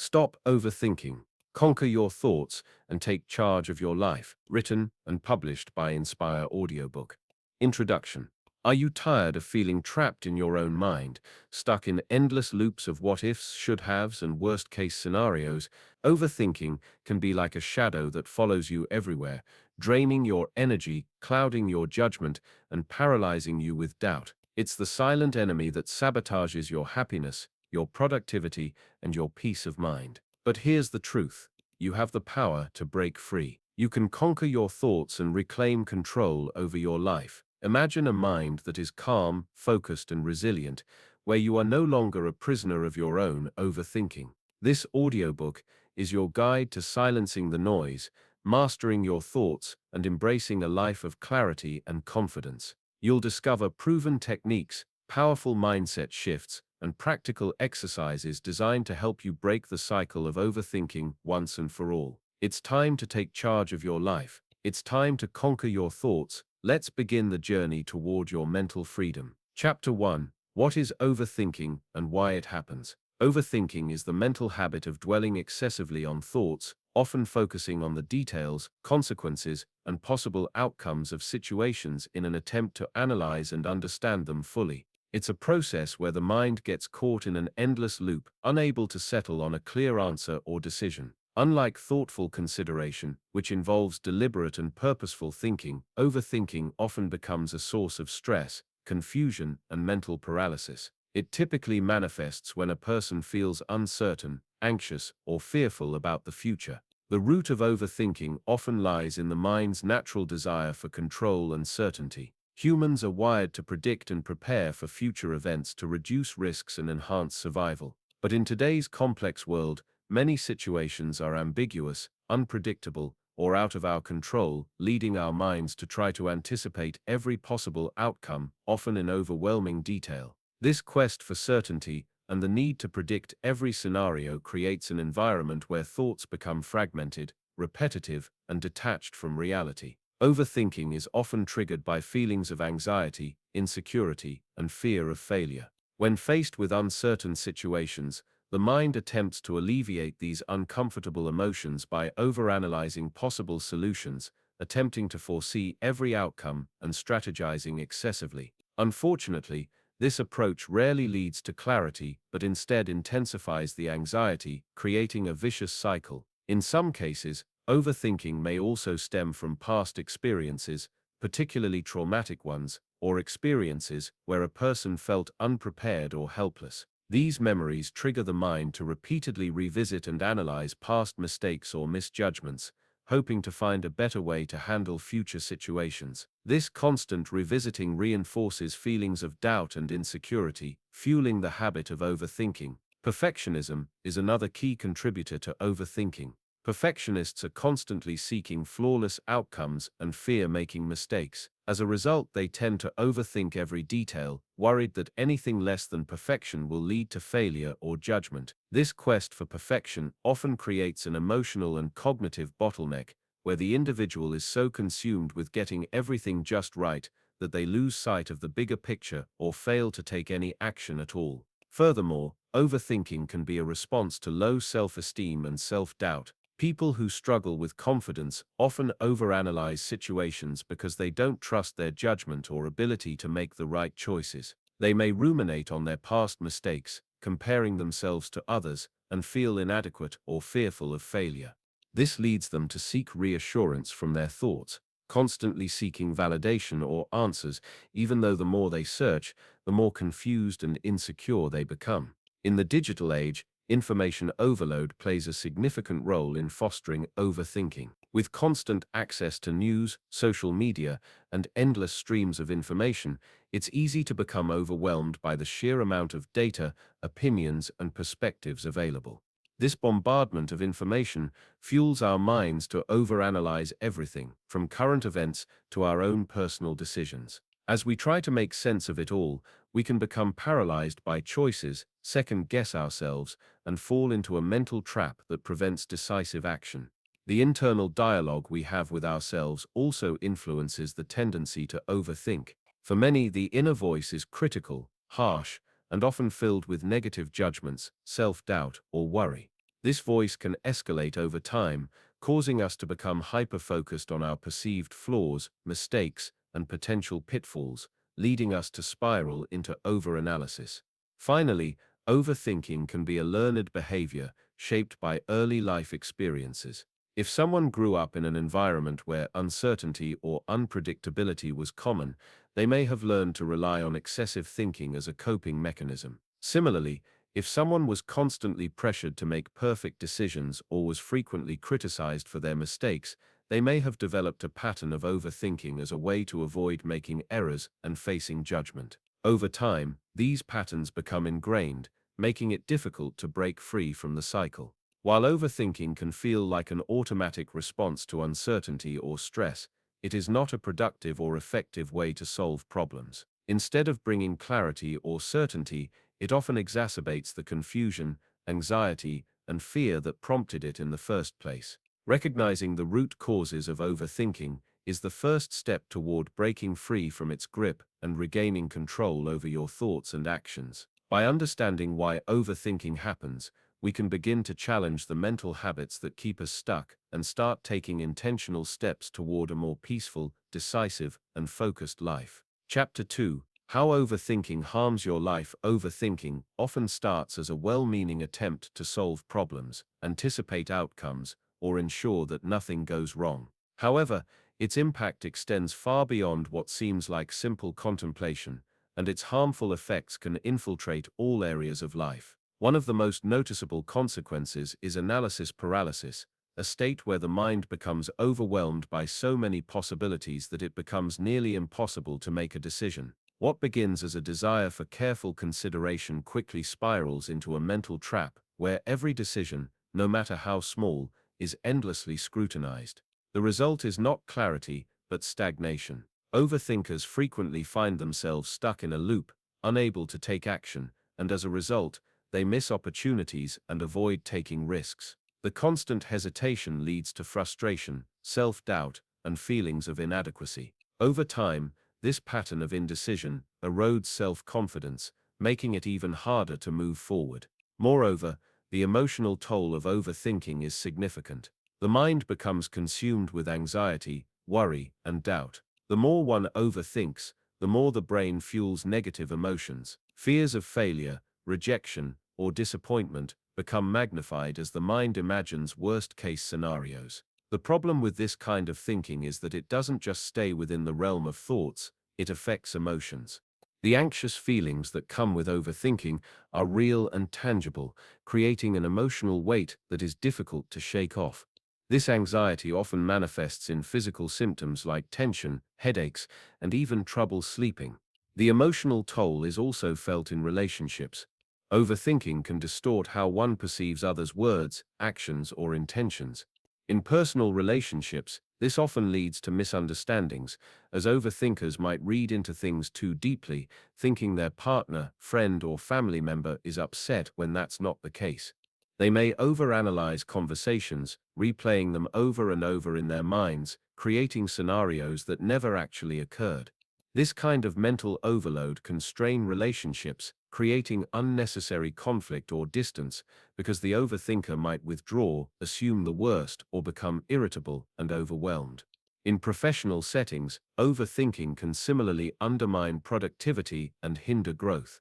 Stop Overthinking, Conquer Your Thoughts, and Take Charge of Your Life, written and published by InspireAudiobook. Introduction. Are you tired of feeling trapped in your own mind, stuck in endless loops of what-ifs, should-haves, and worst-case scenarios? Overthinking can be like a shadow that follows you everywhere, draining your energy, clouding your judgment, and paralyzing you with doubt. It's the silent enemy that sabotages your happiness, your productivity, and your peace of mind. But here's the truth. You have the power to break free. You can conquer your thoughts and reclaim control over your life. Imagine a mind that is calm, focused, and resilient, where you are no longer a prisoner of your own overthinking. This audiobook is your guide to silencing the noise, mastering your thoughts, and embracing a life of clarity and confidence. You'll discover proven techniques, powerful mindset shifts, and practical exercises designed to help you break the cycle of overthinking once and for all. It's time to take charge of your life. It's time to conquer your thoughts. Let's begin the journey toward your mental freedom. Chapter 1. What is overthinking and why it happens? Overthinking is the mental habit of dwelling excessively on thoughts, often focusing on the details, consequences, and possible outcomes of situations in an attempt to analyze and understand them fully. It's a process where the mind gets caught in an endless loop, unable to settle on a clear answer or decision. Unlike thoughtful consideration, which involves deliberate and purposeful thinking, overthinking often becomes a source of stress, confusion, and mental paralysis. It typically manifests when a person feels uncertain, anxious, or fearful about the future. The root of overthinking often lies in the mind's natural desire for control and certainty. Humans are wired to predict and prepare for future events to reduce risks and enhance survival. But in today's complex world, many situations are ambiguous, unpredictable, or out of our control, leading our minds to try to anticipate every possible outcome, often in overwhelming detail. This quest for certainty and the need to predict every scenario creates an environment where thoughts become fragmented, repetitive, and detached from reality. Overthinking is often triggered by feelings of anxiety, insecurity, and fear of failure. When faced with uncertain situations, the mind attempts to alleviate these uncomfortable emotions by overanalyzing possible solutions, attempting to foresee every outcome, and strategizing excessively. Unfortunately, this approach rarely leads to clarity, but instead intensifies the anxiety, creating a vicious cycle. In some cases, overthinking may also stem from past experiences, particularly traumatic ones, or experiences where a person felt unprepared or helpless. These memories trigger the mind to repeatedly revisit and analyze past mistakes or misjudgments, hoping to find a better way to handle future situations. This constant revisiting reinforces feelings of doubt and insecurity, fueling the habit of overthinking. Perfectionism is another key contributor to overthinking. Perfectionists are constantly seeking flawless outcomes and fear making mistakes. As a result, they tend to overthink every detail, worried that anything less than perfection will lead to failure or judgment. This quest for perfection often creates an emotional and cognitive bottleneck, where the individual is so consumed with getting everything just right that they lose sight of the bigger picture or fail to take any action at all. Furthermore, overthinking can be a response to low self-esteem and self-doubt. People who struggle with confidence often overanalyze situations because they don't trust their judgment or ability to make the right choices. They may ruminate on their past mistakes, comparing themselves to others, and feel inadequate or fearful of failure. This leads them to seek reassurance from their thoughts, constantly seeking validation or answers, even though the more they search, the more confused and insecure they become. In the digital age, information overload plays a significant role in fostering overthinking. With constant access to news, social media, and endless streams of information, it's easy to become overwhelmed by the sheer amount of data, opinions, and perspectives available. This bombardment of information fuels our minds to overanalyze everything, from current events to our own personal decisions. As we try to make sense of it all, we can become paralyzed by choices, second-guess ourselves, and fall into a mental trap that prevents decisive action. The internal dialogue we have with ourselves also influences the tendency to overthink. For many, the inner voice is critical, harsh, and often filled with negative judgments, self-doubt, or worry. This voice can escalate over time, causing us to become hyper-focused on our perceived flaws, mistakes, and potential pitfalls, leading us to spiral into overanalysis. Finally, overthinking can be a learned behavior shaped by early life experiences. If someone grew up in an environment where uncertainty or unpredictability was common, they may have learned to rely on excessive thinking as a coping mechanism. Similarly, if someone was constantly pressured to make perfect decisions or was frequently criticized for their mistakes, they may have developed a pattern of overthinking as a way to avoid making errors and facing judgment. Over time, these patterns become ingrained, making it difficult to break free from the cycle. While overthinking can feel like an automatic response to uncertainty or stress, it is not a productive or effective way to solve problems. Instead of bringing clarity or certainty, it often exacerbates the confusion, anxiety, and fear that prompted it in the first place. Recognizing the root causes of overthinking is the first step toward breaking free from its grip and regaining control over your thoughts and actions. By understanding why overthinking happens, we can begin to challenge the mental habits that keep us stuck and start taking intentional steps toward a more peaceful, decisive, and focused life. Chapter 2: How Overthinking Harms Your Life. Overthinking often starts as a well-meaning attempt to solve problems, anticipate outcomes, or ensure that nothing goes wrong. However, its impact extends far beyond what seems like simple contemplation, and its harmful effects can infiltrate all areas of life. One of the most noticeable consequences is analysis paralysis, a state where the mind becomes overwhelmed by so many possibilities that it becomes nearly impossible to make a decision. What begins as a desire for careful consideration quickly spirals into a mental trap where every decision, no matter how small, is endlessly scrutinized. The result is not clarity, but stagnation. Overthinkers frequently find themselves stuck in a loop, unable to take action, and as a result, they miss opportunities and avoid taking risks. The constant hesitation leads to frustration, self-doubt, and feelings of inadequacy. Over time, this pattern of indecision erodes self-confidence, making it even harder to move forward. Moreover, the emotional toll of overthinking is significant. The mind becomes consumed with anxiety, worry, and doubt. The more one overthinks, the more the brain fuels negative emotions. Fears of failure, rejection, or disappointment become magnified as the mind imagines worst-case scenarios. The problem with this kind of thinking is that it doesn't just stay within the realm of thoughts, it affects emotions. The anxious feelings that come with overthinking are real and tangible, creating an emotional weight that is difficult to shake off. This anxiety often manifests in physical symptoms like tension, headaches, and even trouble sleeping. The emotional toll is also felt in relationships. Overthinking can distort how one perceives others' words, actions, or intentions. In personal relationships, this often leads to misunderstandings, as overthinkers might read into things too deeply, thinking their partner, friend, or family member is upset when that's not the case. They may overanalyze conversations, replaying them over and over in their minds, creating scenarios that never actually occurred. This kind of mental overload can strain relationships, creating unnecessary conflict or distance, because the overthinker might withdraw, assume the worst, or become irritable and overwhelmed. In professional settings, overthinking can similarly undermine productivity and hinder growth.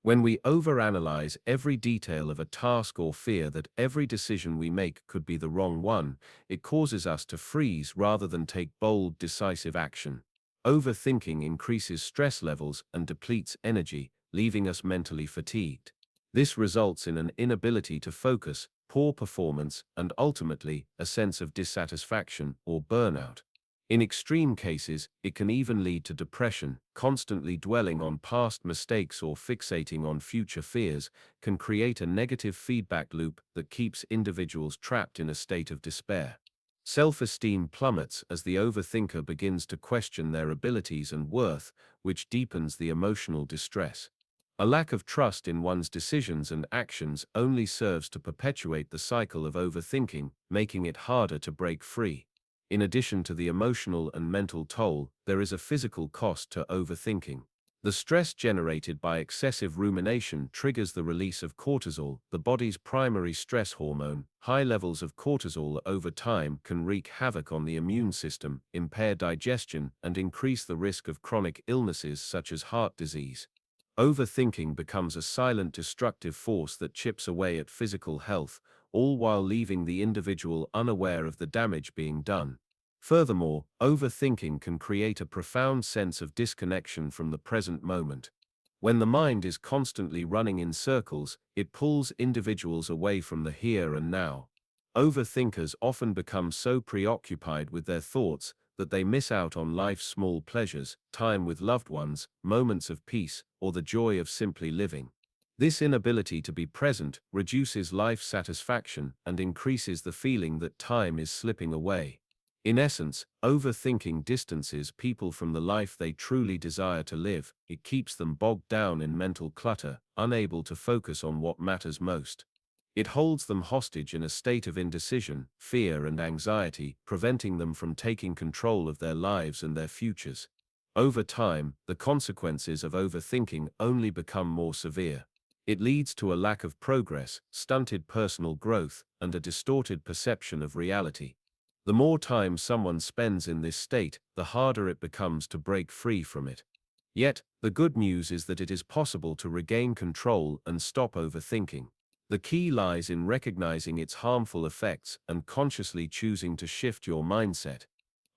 When we overanalyze every detail of a task or fear that every decision we make could be the wrong one, it causes us to freeze rather than take bold, decisive action. Overthinking increases stress levels and depletes energy, leaving us mentally fatigued. This results in an inability to focus, poor performance, and ultimately, a sense of dissatisfaction or burnout. In extreme cases, it can even lead to depression. Constantly dwelling on past mistakes or fixating on future fears can create a negative feedback loop that keeps individuals trapped in a state of despair. Self-esteem plummets as the overthinker begins to question their abilities and worth, which deepens the emotional distress. A lack of trust in one's decisions and actions only serves to perpetuate the cycle of overthinking, making it harder to break free. In addition to the emotional and mental toll, there is a physical cost to overthinking. The stress generated by excessive rumination triggers the release of cortisol, the body's primary stress hormone. High levels of cortisol over time can wreak havoc on the immune system, impair digestion, and increase the risk of chronic illnesses such as heart disease. Overthinking becomes a silent destructive force that chips away at physical health, all while leaving the individual unaware of the damage being done. Furthermore, overthinking can create a profound sense of disconnection from the present moment. When the mind is constantly running in circles, it pulls individuals away from the here and now. Overthinkers often become so preoccupied with their thoughts that they miss out on life's small pleasures, time with loved ones, moments of peace, or the joy of simply living. This inability to be present reduces life satisfaction and increases the feeling that time is slipping away. In essence, overthinking distances people from the life they truly desire to live. It keeps them bogged down in mental clutter, unable to focus on what matters most. It holds them hostage in a state of indecision, fear, and anxiety, preventing them from taking control of their lives and their futures. Over time, the consequences of overthinking only become more severe. It leads to a lack of progress, stunted personal growth, and a distorted perception of reality. The more time someone spends in this state, the harder it becomes to break free from it. Yet, the good news is that it is possible to regain control and stop overthinking. The key lies in recognizing its harmful effects and consciously choosing to shift your mindset.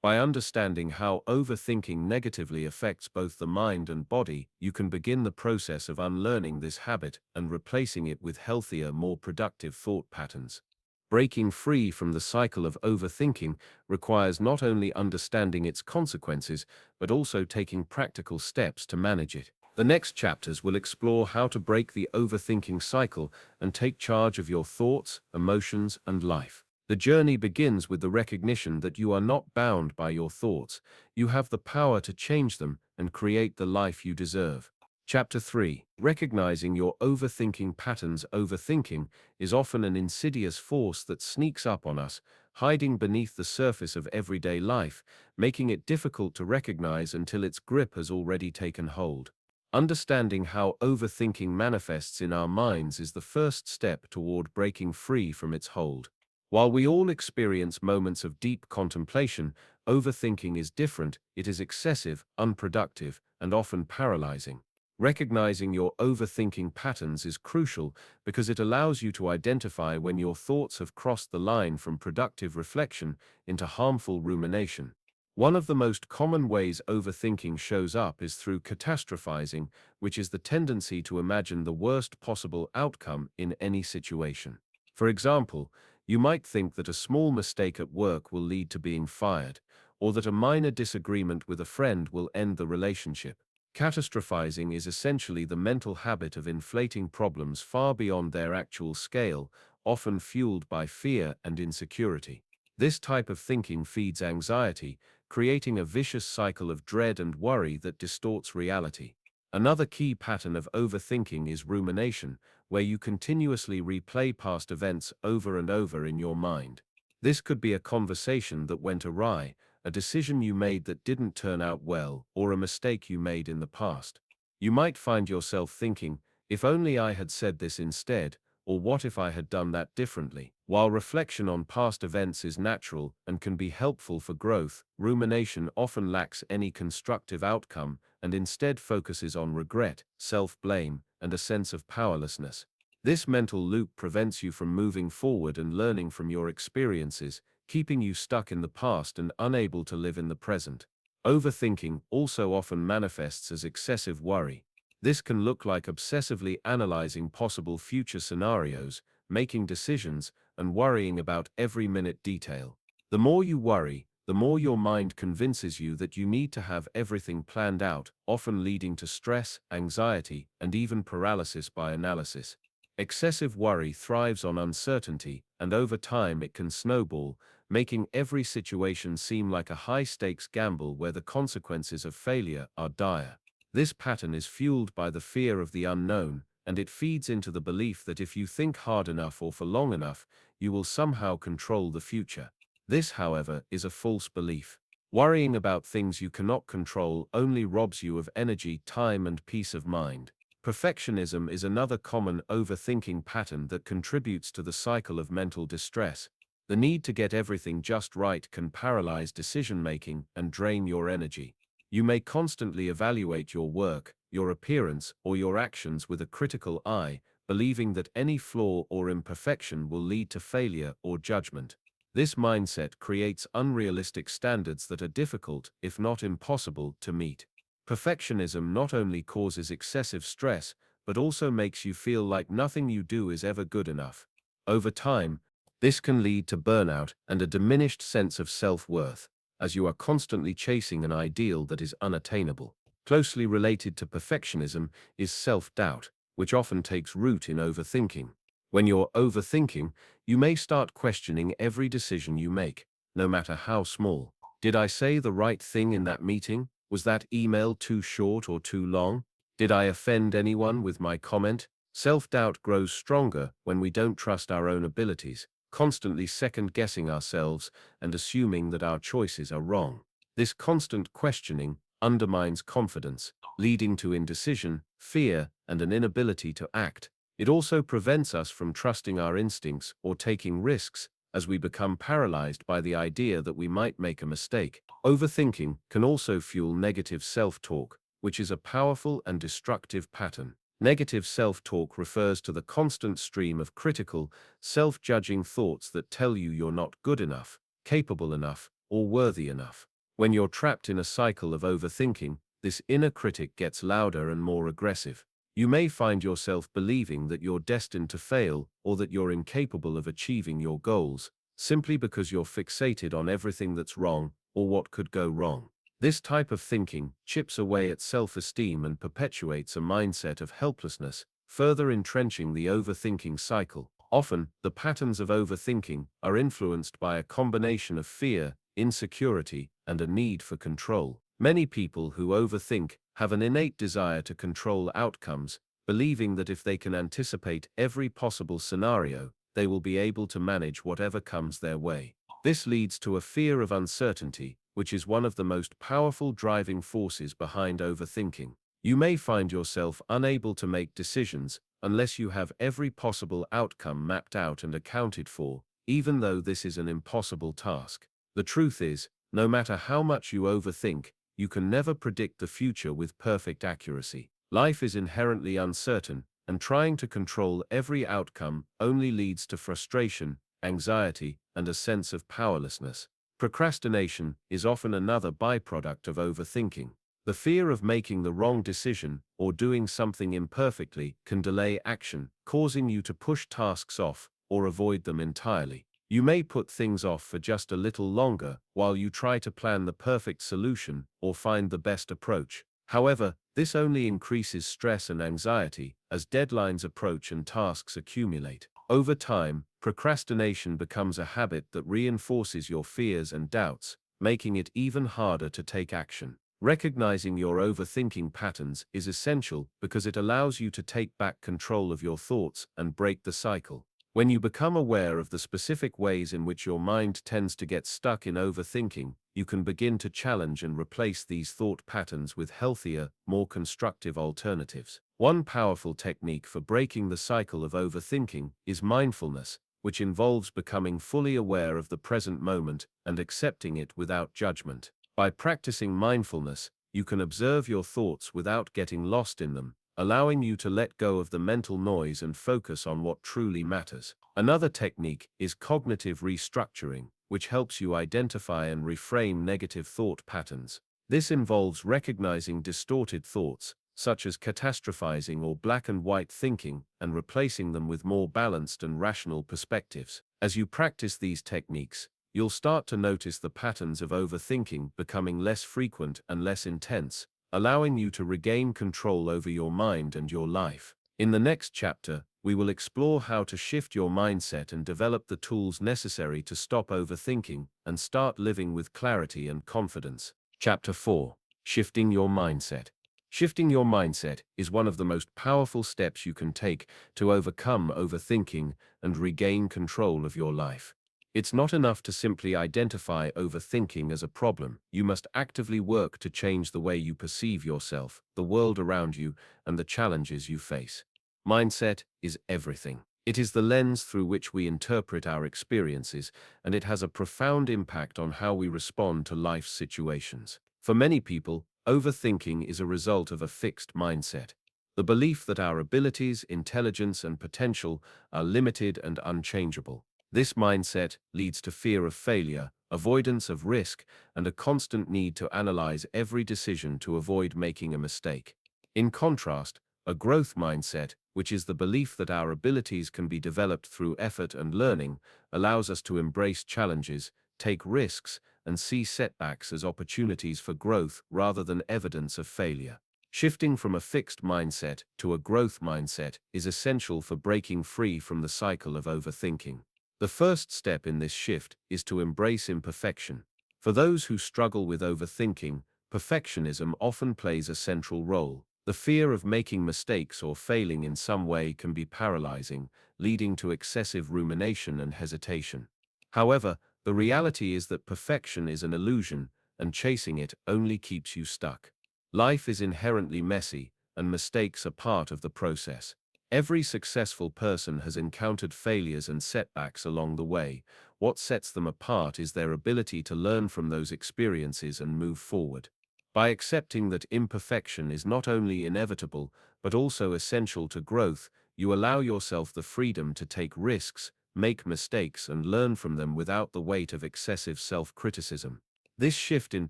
By understanding how overthinking negatively affects both the mind and body, you can begin the process of unlearning this habit and replacing it with healthier, more productive thought patterns. Breaking free from the cycle of overthinking requires not only understanding its consequences, but also taking practical steps to manage it. The next chapters will explore how to break the overthinking cycle and take charge of your thoughts, emotions, and life. The journey begins with the recognition that you are not bound by your thoughts. You have the power to change them and create the life you deserve. Chapter 3. Recognizing your overthinking patterns. Overthinking is often an insidious force that sneaks up on us, hiding beneath the surface of everyday life, making it difficult to recognize until its grip has already taken hold. Understanding how overthinking manifests in our minds is the first step toward breaking free from its hold. While we all experience moments of deep contemplation, overthinking is different. It is excessive, unproductive, and often paralyzing. Recognizing your overthinking patterns is crucial because it allows you to identify when your thoughts have crossed the line from productive reflection into harmful rumination. One of the most common ways overthinking shows up is through catastrophizing, which is the tendency to imagine the worst possible outcome in any situation. For example, you might think that a small mistake at work will lead to being fired, or that a minor disagreement with a friend will end the relationship. Catastrophizing is essentially the mental habit of inflating problems far beyond their actual scale, often fueled by fear and insecurity. This type of thinking feeds anxiety, creating a vicious cycle of dread and worry that distorts reality. Another key pattern of overthinking is rumination, where you continuously replay past events over and over in your mind. This could be a conversation that went awry, a decision you made that didn't turn out well, or a mistake you made in the past. You might find yourself thinking, if only I had said this instead, or what if I had done that differently? While reflection on past events is natural and can be helpful for growth, rumination often lacks any constructive outcome and instead focuses on regret, self-blame, and a sense of powerlessness. This mental loop prevents you from moving forward and learning from your experiences, keeping you stuck in the past and unable to live in the present. Overthinking also often manifests as excessive worry. This can look like obsessively analyzing possible future scenarios, making decisions, and worrying about every minute detail. The more you worry, the more your mind convinces you that you need to have everything planned out, often leading to stress, anxiety, and even paralysis by analysis. Excessive worry thrives on uncertainty, and over time it can snowball, making every situation seem like a high-stakes gamble where the consequences of failure are dire. This pattern is fueled by the fear of the unknown, and it feeds into the belief that if you think hard enough or for long enough, you will somehow control the future. This, however, is a false belief. Worrying about things you cannot control only robs you of energy, time, and peace of mind. Perfectionism is another common overthinking pattern that contributes to the cycle of mental distress. The need to get everything just right can paralyze decision-making and drain your energy. You may constantly evaluate your work, your appearance, or your actions with a critical eye, believing that any flaw or imperfection will lead to failure or judgment. This mindset creates unrealistic standards that are difficult, if not impossible, to meet. Perfectionism not only causes excessive stress, but also makes you feel like nothing you do is ever good enough. Over time, this can lead to burnout and a diminished sense of self-worth, as you are constantly chasing an ideal that is unattainable. Closely related to perfectionism is self-doubt, which often takes root in overthinking. When you're overthinking, you may start questioning every decision you make, no matter how small. Did I say the right thing in that meeting? Was that email too short or too long? Did I offend anyone with my comment? Self-doubt grows stronger when we don't trust our own abilities, constantly second-guessing ourselves and assuming that our choices are wrong. This constant questioning undermines confidence, leading to indecision, fear, and an inability to act. It also prevents us from trusting our instincts or taking risks, as we become paralyzed by the idea that we might make a mistake. Overthinking can also fuel negative self-talk, which is a powerful and destructive pattern. Negative self-talk refers to the constant stream of critical, self-judging thoughts that tell you you're not good enough, capable enough, or worthy enough. When you're trapped in a cycle of overthinking, this inner critic gets louder and more aggressive. You may find yourself believing that you're destined to fail or that you're incapable of achieving your goals, simply because you're fixated on everything that's wrong or what could go wrong. This type of thinking chips away at self-esteem and perpetuates a mindset of helplessness, further entrenching the overthinking cycle. Often, the patterns of overthinking are influenced by a combination of fear, insecurity, and a need for control. Many people who overthink have an innate desire to control outcomes, believing that if they can anticipate every possible scenario, they will be able to manage whatever comes their way. This leads to a fear of uncertainty, which is one of the most powerful driving forces behind overthinking. You may find yourself unable to make decisions unless you have every possible outcome mapped out and accounted for, even though this is an impossible task. The truth is, no matter how much you overthink, you can never predict the future with perfect accuracy. Life is inherently uncertain, and trying to control every outcome only leads to frustration, anxiety, and a sense of powerlessness. Procrastination is often another byproduct of overthinking. The fear of making the wrong decision or doing something imperfectly can delay action, causing you to push tasks off or avoid them entirely. You may put things off for just a little longer while you try to plan the perfect solution or find the best approach. However, this only increases stress and anxiety as deadlines approach and tasks accumulate. Over time, procrastination becomes a habit that reinforces your fears and doubts, making it even harder to take action. Recognizing your overthinking patterns is essential because it allows you to take back control of your thoughts and break the cycle. When you become aware of the specific ways in which your mind tends to get stuck in overthinking, you can begin to challenge and replace these thought patterns with healthier, more constructive alternatives. One powerful technique for breaking the cycle of overthinking is mindfulness, which involves becoming fully aware of the present moment and accepting it without judgment. By practicing mindfulness, you can observe your thoughts without getting lost in them, allowing you to let go of the mental noise and focus on what truly matters. Another technique is cognitive restructuring, which helps you identify and reframe negative thought patterns. This involves recognizing distorted thoughts, such as catastrophizing or black and white thinking, and replacing them with more balanced and rational perspectives. As you practice these techniques, you'll start to notice the patterns of overthinking becoming less frequent and less intense, allowing you to regain control over your mind and your life. In the next chapter, we will explore how to shift your mindset and develop the tools necessary to stop overthinking and start living with clarity and confidence. Chapter 4. Shifting your mindset. Shifting your mindset is one of the most powerful steps you can take to overcome overthinking and regain control of your life. It's not enough to simply identify overthinking as a problem. You must actively work to change the way you perceive yourself, the world around you, and the challenges you face. Mindset is everything. It is the lens through which we interpret our experiences, and it has a profound impact on how we respond to life's situations. For many people, overthinking is a result of a fixed mindset. The belief that our abilities, intelligence, and potential are limited and unchangeable. This mindset leads to fear of failure, avoidance of risk, and a constant need to analyze every decision to avoid making a mistake. In contrast, a growth mindset, which is the belief that our abilities can be developed through effort and learning, allows us to embrace challenges, take risks, and see setbacks as opportunities for growth rather than evidence of failure. Shifting from a fixed mindset to a growth mindset is essential for breaking free from the cycle of overthinking. The first step in this shift is to embrace imperfection. For those who struggle with overthinking, perfectionism often plays a central role. The fear of making mistakes or failing in some way can be paralyzing, leading to excessive rumination and hesitation. However, the reality is that perfection is an illusion, and chasing it only keeps you stuck. Life is inherently messy, and mistakes are part of the process. Every successful person has encountered failures and setbacks along the way. What sets them apart is their ability to learn from those experiences and move forward. By accepting that imperfection is not only inevitable, but also essential to growth, you allow yourself the freedom to take risks, make mistakes, and learn from them without the weight of excessive self-criticism. This shift in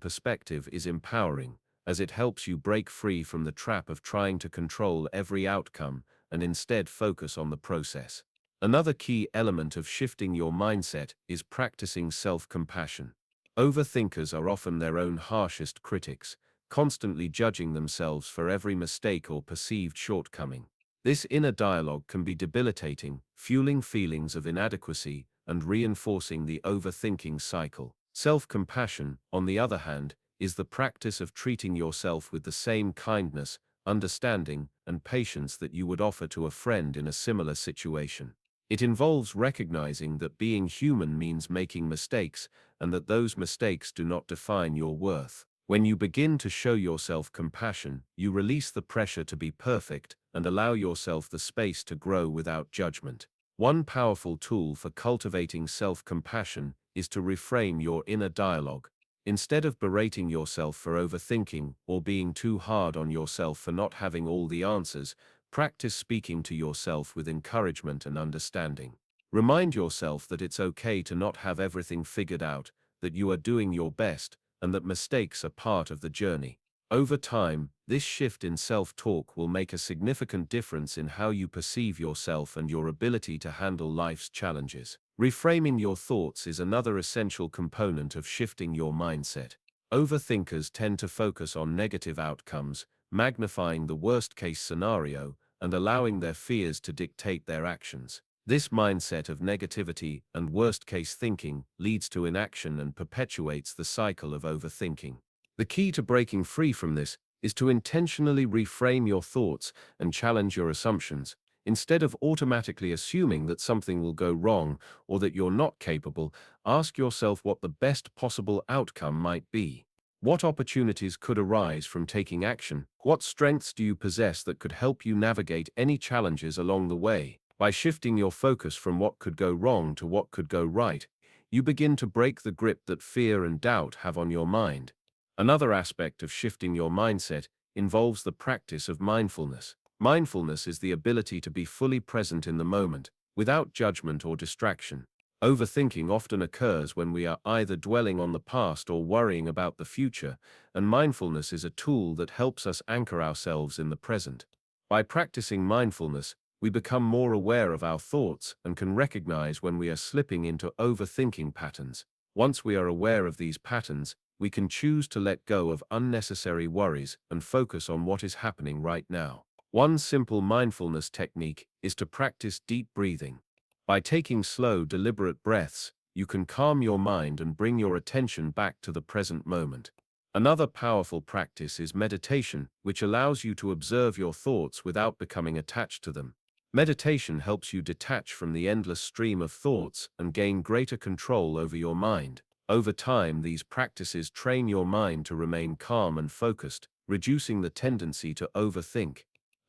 perspective is empowering, as it helps you break free from the trap of trying to control every outcome and instead focus on the process. Another key element of shifting your mindset is practicing self-compassion. Overthinkers are often their own harshest critics, constantly judging themselves for every mistake or perceived shortcoming. This inner dialogue can be debilitating, fueling feelings of inadequacy and reinforcing the overthinking cycle. Self-compassion, on the other hand, is the practice of treating yourself with the same kindness, understanding, and patience that you would offer to a friend in a similar situation. It involves recognizing that being human means making mistakes, and that those mistakes do not define your worth. When you begin to show yourself compassion, you release the pressure to be perfect and allow yourself the space to grow without judgment. One powerful tool for cultivating self-compassion is to reframe your inner dialogue. Instead of berating yourself for overthinking or being too hard on yourself for not having all the answers, practice speaking to yourself with encouragement and understanding. Remind yourself that it's okay to not have everything figured out, that you are doing your best, and that mistakes are part of the journey. Over time, this shift in self-talk will make a significant difference in how you perceive yourself and your ability to handle life's challenges. Reframing your thoughts is another essential component of shifting your mindset. Overthinkers tend to focus on negative outcomes, magnifying the worst-case scenario and allowing their fears to dictate their actions. This mindset of negativity and worst-case thinking leads to inaction and perpetuates the cycle of overthinking. The key to breaking free from this is to intentionally reframe your thoughts and challenge your assumptions. Instead of automatically assuming that something will go wrong or that you're not capable, ask yourself what the best possible outcome might be. What opportunities could arise from taking action? What strengths do you possess that could help you navigate any challenges along the way? By shifting your focus from what could go wrong to what could go right, you begin to break the grip that fear and doubt have on your mind. Another aspect of shifting your mindset involves the practice of mindfulness. Mindfulness is the ability to be fully present in the moment, without judgment or distraction. Overthinking often occurs when we are either dwelling on the past or worrying about the future, and mindfulness is a tool that helps us anchor ourselves in the present. By practicing mindfulness, we become more aware of our thoughts and can recognize when we are slipping into overthinking patterns. Once we are aware of these patterns, we can choose to let go of unnecessary worries and focus on what is happening right now. One simple mindfulness technique is to practice deep breathing. By taking slow, deliberate breaths, you can calm your mind and bring your attention back to the present moment. Another powerful practice is meditation, which allows you to observe your thoughts without becoming attached to them. Meditation helps you detach from the endless stream of thoughts and gain greater control over your mind. Over time, these practices train your mind to remain calm and focused, reducing the tendency to overthink.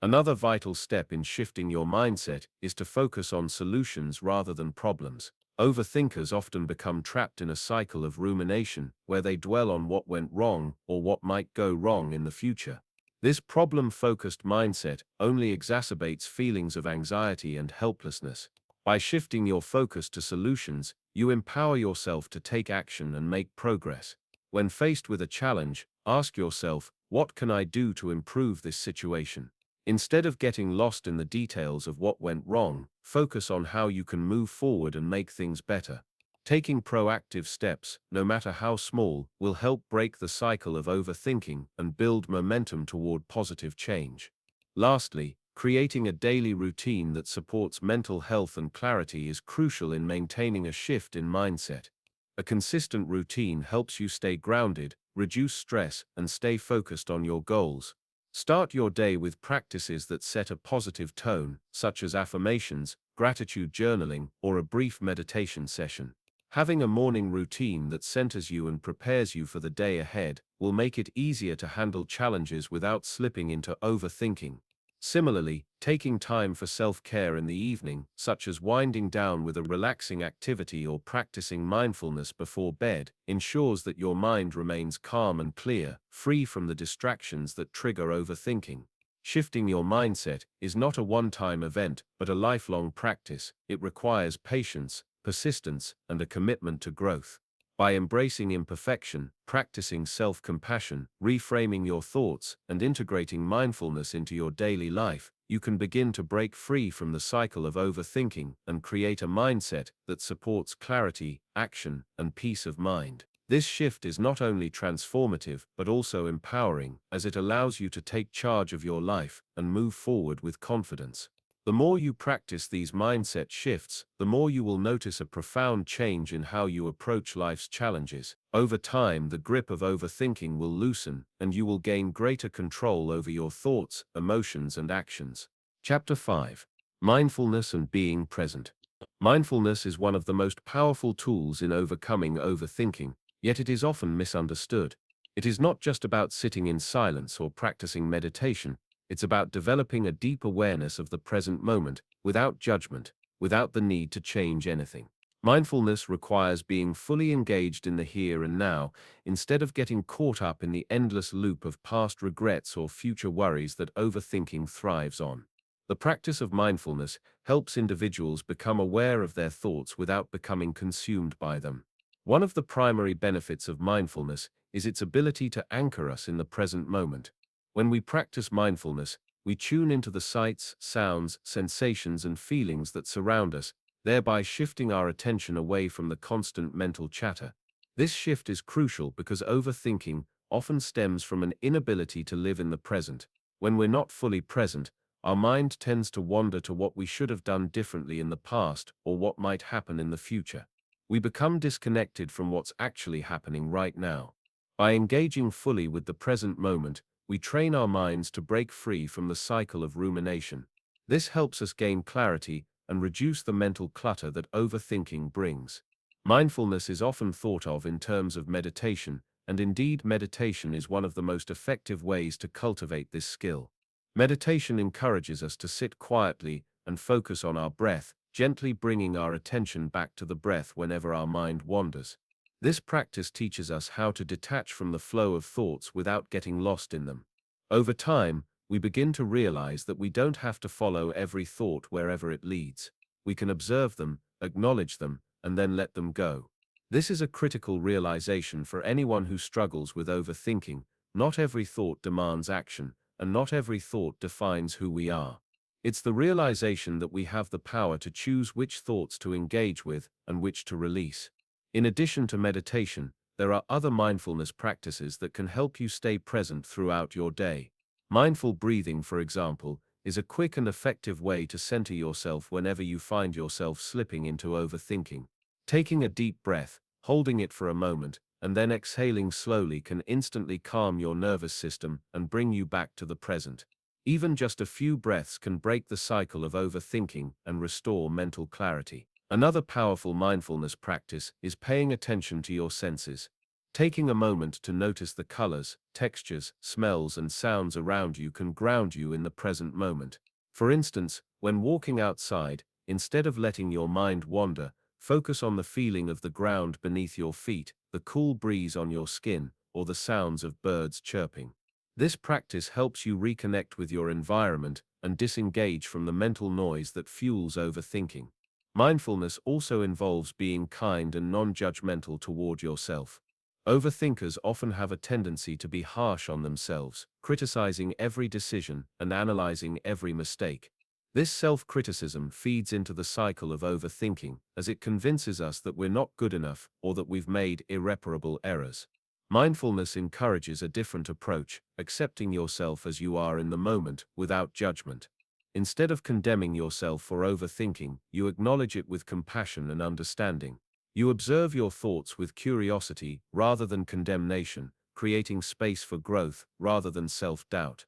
Another vital step in shifting your mindset is to focus on solutions rather than problems. Overthinkers often become trapped in a cycle of rumination where they dwell on what went wrong or what might go wrong in the future. This problem-focused mindset only exacerbates feelings of anxiety and helplessness. By shifting your focus to solutions, you empower yourself to take action and make progress. When faced with a challenge, ask yourself, what can I do to improve this situation? Instead of getting lost in the details of what went wrong, focus on how you can move forward and make things better. Taking proactive steps, no matter how small, will help break the cycle of overthinking and build momentum toward positive change. Lastly, creating a daily routine that supports mental health and clarity is crucial in maintaining a shift in mindset. A consistent routine helps you stay grounded, reduce stress, and stay focused on your goals. Start your day with practices that set a positive tone, such as affirmations, gratitude journaling, or a brief meditation session. Having a morning routine that centers you and prepares you for the day ahead will make it easier to handle challenges without slipping into overthinking. Similarly, taking time for self-care in the evening, such as winding down with a relaxing activity or practicing mindfulness before bed, ensures that your mind remains calm and clear, free from the distractions that trigger overthinking. Shifting your mindset is not a one-time event, but a lifelong practice. It requires patience, persistence, and a commitment to growth. By embracing imperfection, practicing self-compassion, reframing your thoughts, and integrating mindfulness into your daily life, you can begin to break free from the cycle of overthinking and create a mindset that supports clarity, action, and peace of mind. This shift is not only transformative but also empowering, as it allows you to take charge of your life and move forward with confidence. The more you practice these mindset shifts, the more you will notice a profound change in how you approach life's challenges. Over time, the grip of overthinking will loosen, and you will gain greater control over your thoughts, emotions, and actions. Chapter 5. Mindfulness and Being Present. Mindfulness is one of the most powerful tools in overcoming overthinking, yet it is often misunderstood. It is not just about sitting in silence or practicing meditation. It's about developing a deep awareness of the present moment, without judgment, without the need to change anything. Mindfulness requires being fully engaged in the here and now, instead of getting caught up in the endless loop of past regrets or future worries that overthinking thrives on. The practice of mindfulness helps individuals become aware of their thoughts without becoming consumed by them. One of the primary benefits of mindfulness is its ability to anchor us in the present moment. When we practice mindfulness, we tune into the sights, sounds, sensations, and feelings that surround us, thereby shifting our attention away from the constant mental chatter. This shift is crucial because overthinking often stems from an inability to live in the present. When we're not fully present, our mind tends to wander to what we should have done differently in the past or what might happen in the future. We become disconnected from what's actually happening right now. By engaging fully with the present moment, we train our minds to break free from the cycle of rumination. This helps us gain clarity and reduce the mental clutter that overthinking brings. Mindfulness is often thought of in terms of meditation, and indeed meditation is one of the most effective ways to cultivate this skill. Meditation encourages us to sit quietly and focus on our breath, gently bringing our attention back to the breath whenever our mind wanders. This practice teaches us how to detach from the flow of thoughts without getting lost in them. Over time, we begin to realize that we don't have to follow every thought wherever it leads. We can observe them, acknowledge them, and then let them go. This is a critical realization for anyone who struggles with overthinking. Not every thought demands action, and not every thought defines who we are. It's the realization that we have the power to choose which thoughts to engage with and which to release. In addition to meditation, there are other mindfulness practices that can help you stay present throughout your day. Mindful breathing, for example, is a quick and effective way to center yourself whenever you find yourself slipping into overthinking. Taking a deep breath, holding it for a moment, and then exhaling slowly can instantly calm your nervous system and bring you back to the present. Even just a few breaths can break the cycle of overthinking and restore mental clarity. Another powerful mindfulness practice is paying attention to your senses. Taking a moment to notice the colors, textures, smells, and sounds around you can ground you in the present moment. For instance, when walking outside, instead of letting your mind wander, focus on the feeling of the ground beneath your feet, the cool breeze on your skin, or the sounds of birds chirping. This practice helps you reconnect with your environment and disengage from the mental noise that fuels overthinking. Mindfulness also involves being kind and non-judgmental toward yourself. Overthinkers often have a tendency to be harsh on themselves, criticizing every decision and analyzing every mistake. This self-criticism feeds into the cycle of overthinking, as it convinces us that we're not good enough or that we've made irreparable errors. Mindfulness encourages a different approach, accepting yourself as you are in the moment without judgment. Instead of condemning yourself for overthinking, you acknowledge it with compassion and understanding. You observe your thoughts with curiosity rather than condemnation, creating space for growth rather than self-doubt.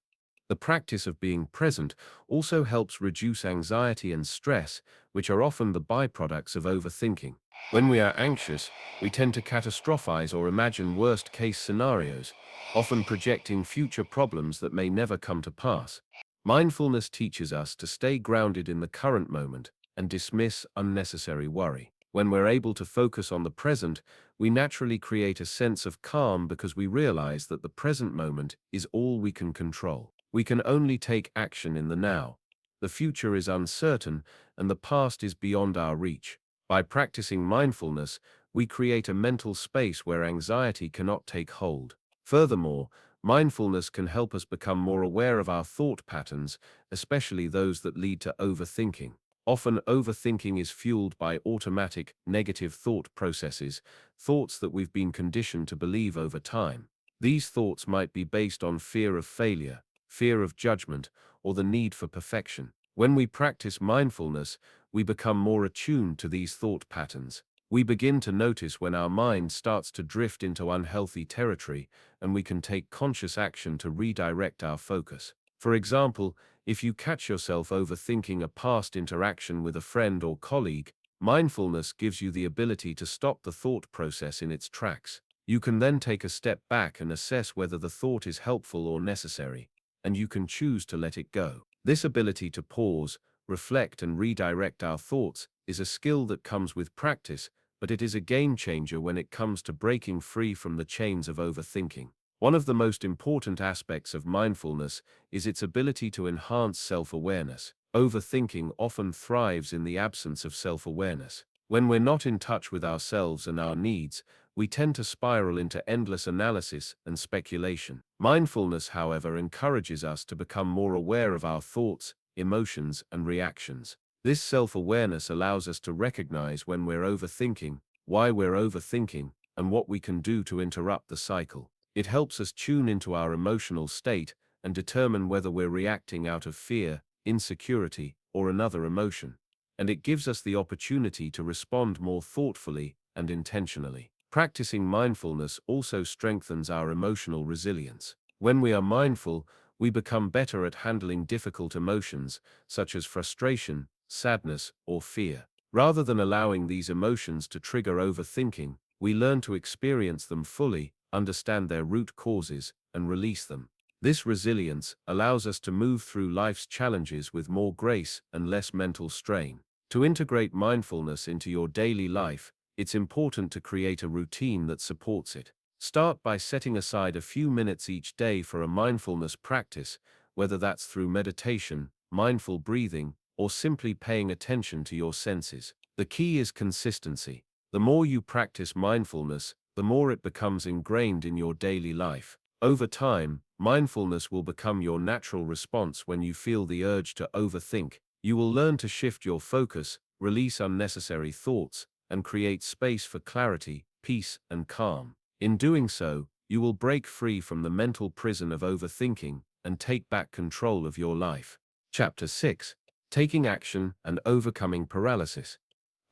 The practice of being present also helps reduce anxiety and stress, which are often the byproducts of overthinking. When we are anxious, we tend to catastrophize or imagine worst-case scenarios, often projecting future problems that may never come to pass. Mindfulness teaches us to stay grounded in the current moment and dismiss unnecessary worry. When we're able to focus on the present, we naturally create a sense of calm because we realize that the present moment is all we can control. We can only take action in the now. The future is uncertain, and the past is beyond our reach. By practicing mindfulness, we create a mental space where anxiety cannot take hold. Furthermore, mindfulness can help us become more aware of our thought patterns, especially those that lead to overthinking. Often, overthinking is fueled by automatic, negative thought processes, thoughts that we've been conditioned to believe over time. These thoughts might be based on fear of failure, fear of judgment, or the need for perfection. When we practice mindfulness, we become more attuned to these thought patterns. We begin to notice when our mind starts to drift into unhealthy territory, and we can take conscious action to redirect our focus. For example, if you catch yourself overthinking a past interaction with a friend or colleague, mindfulness gives you the ability to stop the thought process in its tracks. You can then take a step back and assess whether the thought is helpful or necessary, and you can choose to let it go. This ability to pause, reflect, and redirect our thoughts is a skill that comes with practice, but it is a game changer when it comes to breaking free from the chains of overthinking. One of the most important aspects of mindfulness is its ability to enhance self-awareness. Overthinking often thrives in the absence of self-awareness. When we're not in touch with ourselves and our needs, we tend to spiral into endless analysis and speculation. Mindfulness, however, encourages us to become more aware of our thoughts, emotions, and reactions. This self-awareness allows us to recognize when we're overthinking, why we're overthinking, and what we can do to interrupt the cycle. It helps us tune into our emotional state and determine whether we're reacting out of fear, insecurity, or another emotion. And it gives us the opportunity to respond more thoughtfully and intentionally. Practicing mindfulness also strengthens our emotional resilience. When we are mindful, we become better at handling difficult emotions, such as frustration, sadness, or fear. Rather than allowing these emotions to trigger overthinking, we learn to experience them fully, understand their root causes, and release them. This resilience allows us to move through life's challenges with more grace and less mental strain. To integrate mindfulness into your daily life, it's important to create a routine that supports it. Start by setting aside a few minutes each day for a mindfulness practice, whether that's through meditation, mindful breathing, or simply paying attention to your senses. The key is consistency. The more you practice mindfulness, the more it becomes ingrained in your daily life. Over time, mindfulness will become your natural response when you feel the urge to overthink. You will learn to shift your focus, release unnecessary thoughts, and create space for clarity, peace, and calm. In doing so, you will break free from the mental prison of overthinking and take back control of your life. Chapter 6: Taking Action and Overcoming Paralysis.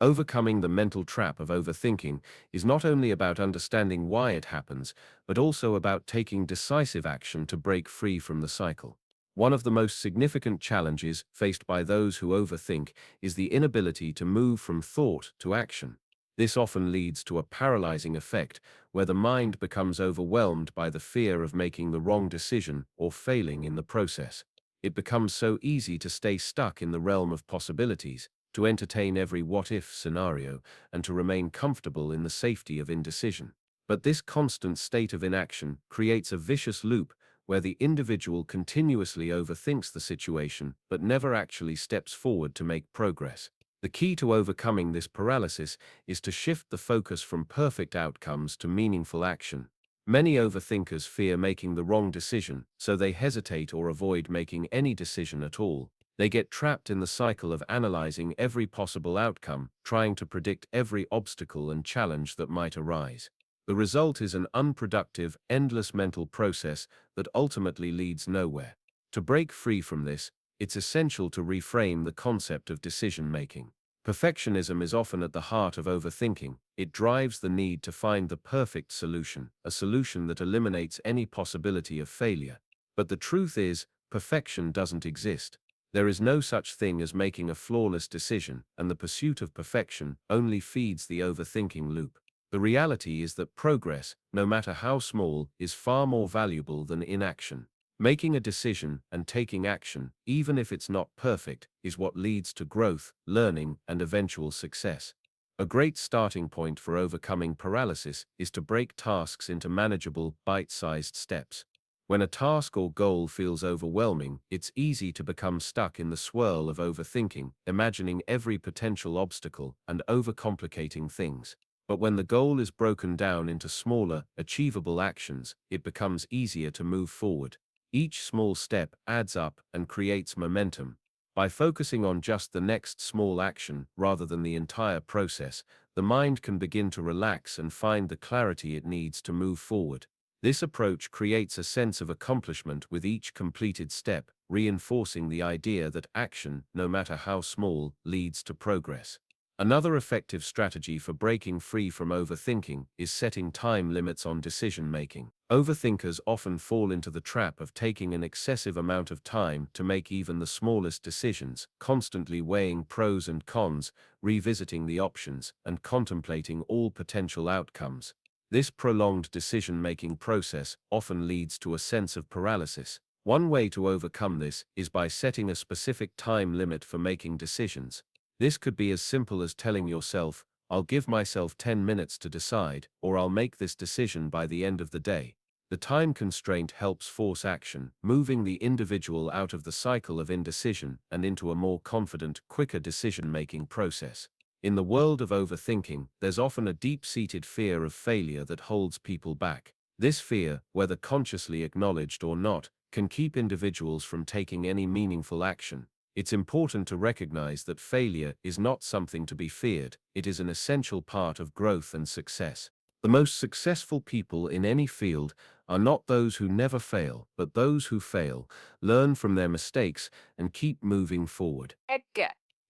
Overcoming the mental trap of overthinking is not only about understanding why it happens, but also about taking decisive action to break free from the cycle. One of the most significant challenges faced by those who overthink is the inability to move from thought to action. This often leads to a paralyzing effect where the mind becomes overwhelmed by the fear of making the wrong decision or failing in the process. It becomes so easy to stay stuck in the realm of possibilities, to entertain every what-if scenario, and to remain comfortable in the safety of indecision. But this constant state of inaction creates a vicious loop where the individual continuously overthinks the situation but never actually steps forward to make progress. The key to overcoming this paralysis is to shift the focus from perfect outcomes to meaningful action. Many overthinkers fear making the wrong decision, so they hesitate or avoid making any decision at all. They get trapped in the cycle of analyzing every possible outcome, trying to predict every obstacle and challenge that might arise. The result is an unproductive, endless mental process that ultimately leads nowhere. To break free from this, it's essential to reframe the concept of decision-making. Perfectionism is often at the heart of overthinking. It drives the need to find the perfect solution, a solution that eliminates any possibility of failure. But the truth is, perfection doesn't exist. There is no such thing as making a flawless decision, and the pursuit of perfection only feeds the overthinking loop. The reality is that progress, no matter how small, is far more valuable than inaction. Making a decision and taking action, even if it's not perfect, is what leads to growth, learning, and eventual success. A great starting point for overcoming paralysis is to break tasks into manageable, bite-sized steps. When a task or goal feels overwhelming, it's easy to become stuck in the swirl of overthinking, imagining every potential obstacle and overcomplicating things. But when the goal is broken down into smaller, achievable actions, it becomes easier to move forward. Each small step adds up and creates momentum. By focusing on just the next small action rather than the entire process, the mind can begin to relax and find the clarity it needs to move forward. This approach creates a sense of accomplishment with each completed step, reinforcing the idea that action, no matter how small, leads to progress. Another effective strategy for breaking free from overthinking is setting time limits on decision-making. Overthinkers often fall into the trap of taking an excessive amount of time to make even the smallest decisions, constantly weighing pros and cons, revisiting the options, and contemplating all potential outcomes. This prolonged decision-making process often leads to a sense of paralysis. One way to overcome this is by setting a specific time limit for making decisions. This could be as simple as telling yourself, "I'll give myself 10 minutes to decide," or "I'll make this decision by the end of the day." The time constraint helps force action, moving the individual out of the cycle of indecision and into a more confident, quicker decision-making process. In the world of overthinking, there's often a deep-seated fear of failure that holds people back. This fear, whether consciously acknowledged or not, can keep individuals from taking any meaningful action. It's important to recognize that failure is not something to be feared. It is an essential part of growth and success. The most successful people in any field are not those who never fail, but those who fail, learn from their mistakes, and keep moving forward.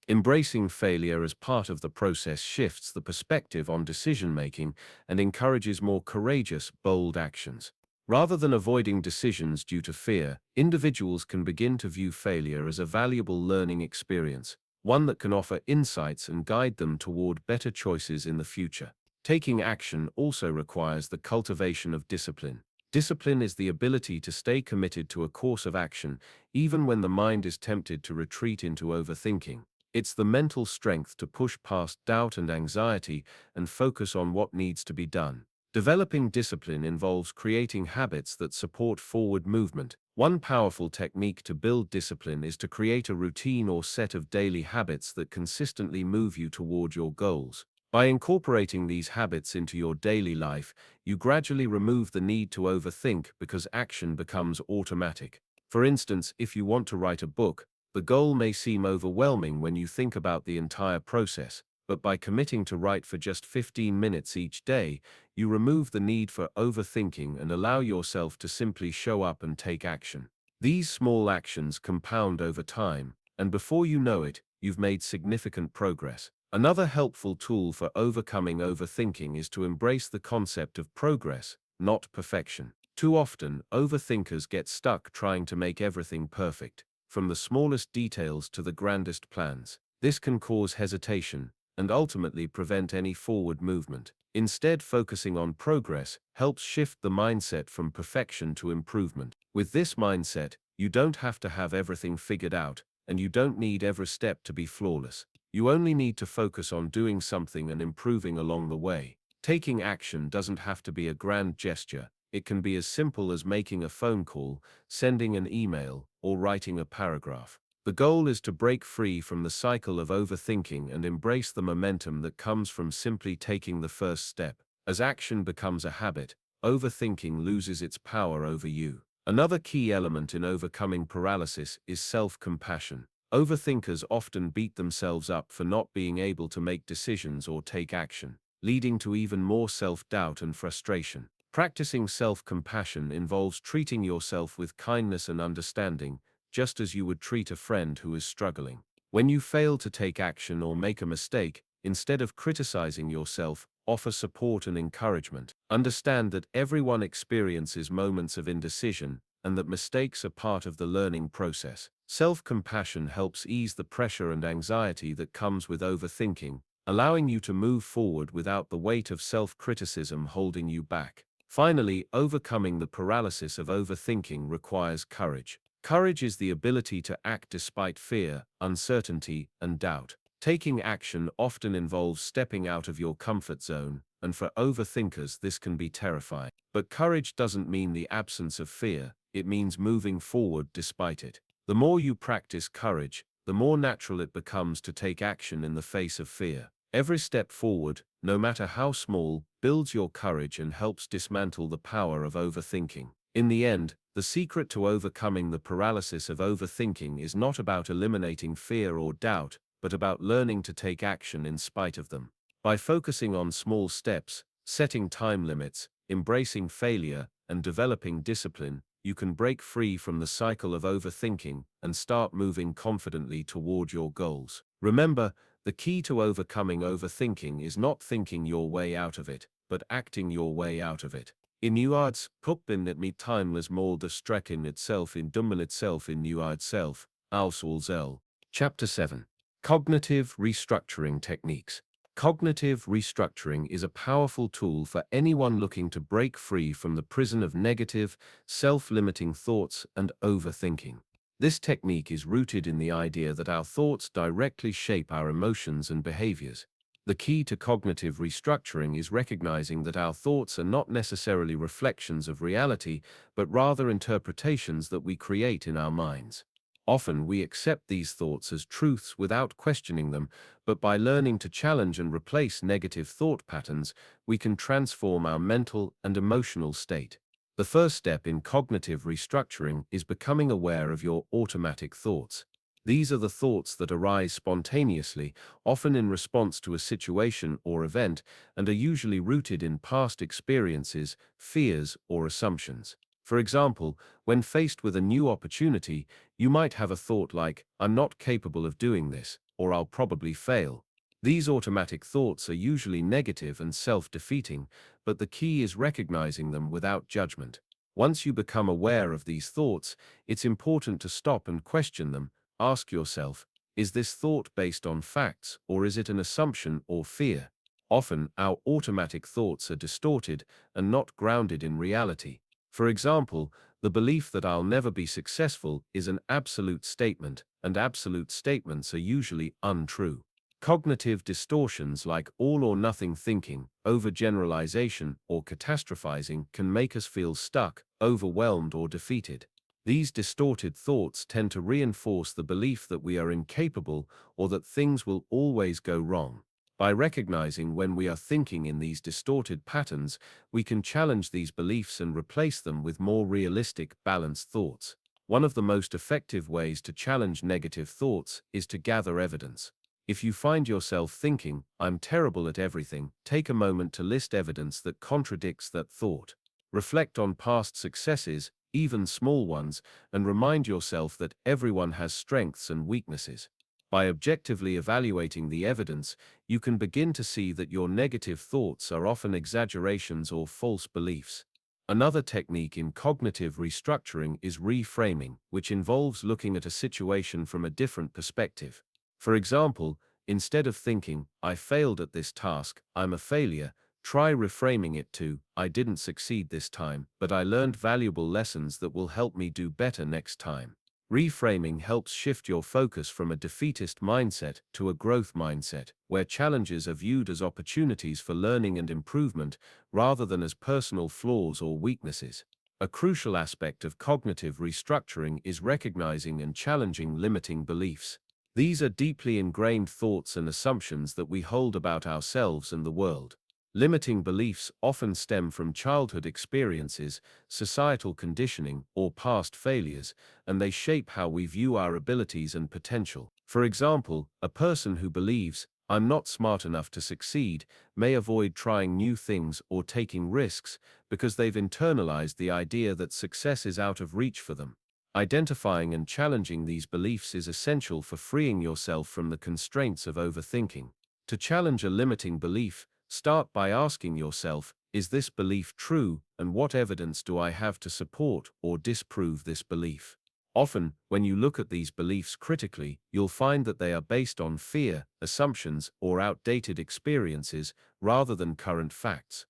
Embracing failure as part of the process shifts the perspective on decision-making and encourages more courageous, bold actions. Rather than avoiding decisions due to fear, individuals can begin to view failure as a valuable learning experience, one that can offer insights and guide them toward better choices in the future. Taking action also requires the cultivation of discipline. Discipline is the ability to stay committed to a course of action, even when the mind is tempted to retreat into overthinking. It's the mental strength to push past doubt and anxiety and focus on what needs to be done. Developing discipline involves creating habits that support forward movement. One powerful technique to build discipline is to create a routine or set of daily habits that consistently move you toward your goals. By incorporating these habits into your daily life, you gradually remove the need to overthink because action becomes automatic. For instance, if you want to write a book, the goal may seem overwhelming when you think about the entire process, but by committing to write for just 15 minutes each day, you remove the need for overthinking and allow yourself to simply show up and take action. These small actions compound over time, and before you know it, you've made significant progress. Another helpful tool for overcoming overthinking is to embrace the concept of progress, not perfection. Too often, overthinkers get stuck trying to make everything perfect, from the smallest details to the grandest plans. This can cause hesitation and ultimately prevent any forward movement. Instead, focusing on progress helps shift the mindset from perfection to improvement. With this mindset, you don't have to have everything figured out, and you don't need every step to be flawless. You only need to focus on doing something and improving along the way. Taking action doesn't have to be a grand gesture. It can be as simple as making a phone call, sending an email, or writing a paragraph. The goal is to break free from the cycle of overthinking and embrace the momentum that comes from simply taking the first step. As action becomes a habit, overthinking loses its power over you. Another key element in overcoming paralysis is self-compassion. Overthinkers often beat themselves up for not being able to make decisions or take action, leading to even more self-doubt and frustration. Practicing self-compassion involves treating yourself with kindness and understanding, just as you would treat a friend who is struggling. When you fail to take action or make a mistake, instead of criticizing yourself, offer support and encouragement. Understand that everyone experiences moments of indecision and that mistakes are part of the learning process. Self-compassion helps ease the pressure and anxiety that comes with overthinking, allowing you to move forward without the weight of self-criticism holding you back. Finally, overcoming the paralysis of overthinking requires courage. Courage is the ability to act despite fear, uncertainty, and doubt. Taking action often involves stepping out of your comfort zone, and for overthinkers this can be terrifying. But courage doesn't mean the absence of fear, it means moving forward despite it. The more you practice courage, the more natural it becomes to take action in the face of fear. Every step forward, no matter how small, builds your courage and helps dismantle the power of overthinking. In the end, the secret to overcoming the paralysis of overthinking is not about eliminating fear or doubt, but about learning to take action in spite of them. By focusing on small steps, setting time limits, embracing failure, and developing discipline, you can break free from the cycle of overthinking and start moving confidently toward your goals. Remember, the key to overcoming overthinking is not thinking your way out of it, but acting your way out of it. Inuards, kuppin het met timeless mål de strekken itself in dummel itself in nuard self, auswalzel. Chapter 7. Cognitive Restructuring Techniques. Cognitive restructuring is a powerful tool for anyone looking to break free from the prison of negative, self-limiting thoughts and overthinking. This technique is rooted in the idea that our thoughts directly shape our emotions and behaviors. The key to cognitive restructuring is recognizing that our thoughts are not necessarily reflections of reality, but rather interpretations that we create in our minds. Often we accept these thoughts as truths without questioning them, but by learning to challenge and replace negative thought patterns, we can transform our mental and emotional state. The first step in cognitive restructuring is becoming aware of your automatic thoughts. These are the thoughts that arise spontaneously, often in response to a situation or event, and are usually rooted in past experiences, fears, or assumptions. For example, when faced with a new opportunity, you might have a thought like, "I'm not capable of doing this," or "I'll probably fail." These automatic thoughts are usually negative and self-defeating, but the key is recognizing them without judgment. Once you become aware of these thoughts, it's important to stop and question them. Ask yourself, is this thought based on facts, or is it an assumption or fear? Often, our automatic thoughts are distorted and not grounded in reality. For example, the belief that I'll never be successful is an absolute statement, and absolute statements are usually untrue. Cognitive distortions like all or nothing thinking, overgeneralization, or catastrophizing can make us feel stuck, overwhelmed, or defeated. These distorted thoughts tend to reinforce the belief that we are incapable or that things will always go wrong. By recognizing when we are thinking in these distorted patterns, we can challenge these beliefs and replace them with more realistic, balanced thoughts. One of the most effective ways to challenge negative thoughts is to gather evidence. If you find yourself thinking, "I'm terrible at everything," take a moment to list evidence that contradicts that thought. Reflect on past successes, even small ones, and remind yourself that everyone has strengths and weaknesses. By objectively evaluating the evidence, you can begin to see that your negative thoughts are often exaggerations or false beliefs. Another technique in cognitive restructuring is reframing, which involves looking at a situation from a different perspective. For example, instead of thinking, "I failed at this task, I'm a failure," try reframing it to, "I didn't succeed this time, but I learned valuable lessons that will help me do better next time." Reframing helps shift your focus from a defeatist mindset to a growth mindset, where challenges are viewed as opportunities for learning and improvement rather than as personal flaws or weaknesses. A crucial aspect of cognitive restructuring is recognizing and challenging limiting beliefs. These are deeply ingrained thoughts and assumptions that we hold about ourselves and the world. Limiting beliefs often stem from childhood experiences, societal conditioning, or past failures, and they shape how we view our abilities and potential. For example, a person who believes, "I'm not smart enough to succeed," may avoid trying new things or taking risks because they've internalized the idea that success is out of reach for them. Identifying and challenging these beliefs is essential for freeing yourself from the constraints of overthinking. To challenge a limiting belief, start by asking yourself, "Is this belief true, and what evidence do I have to support or disprove this belief?" Often, when you look at these beliefs critically, you'll find that they are based on fear, assumptions, or outdated experiences rather than current facts.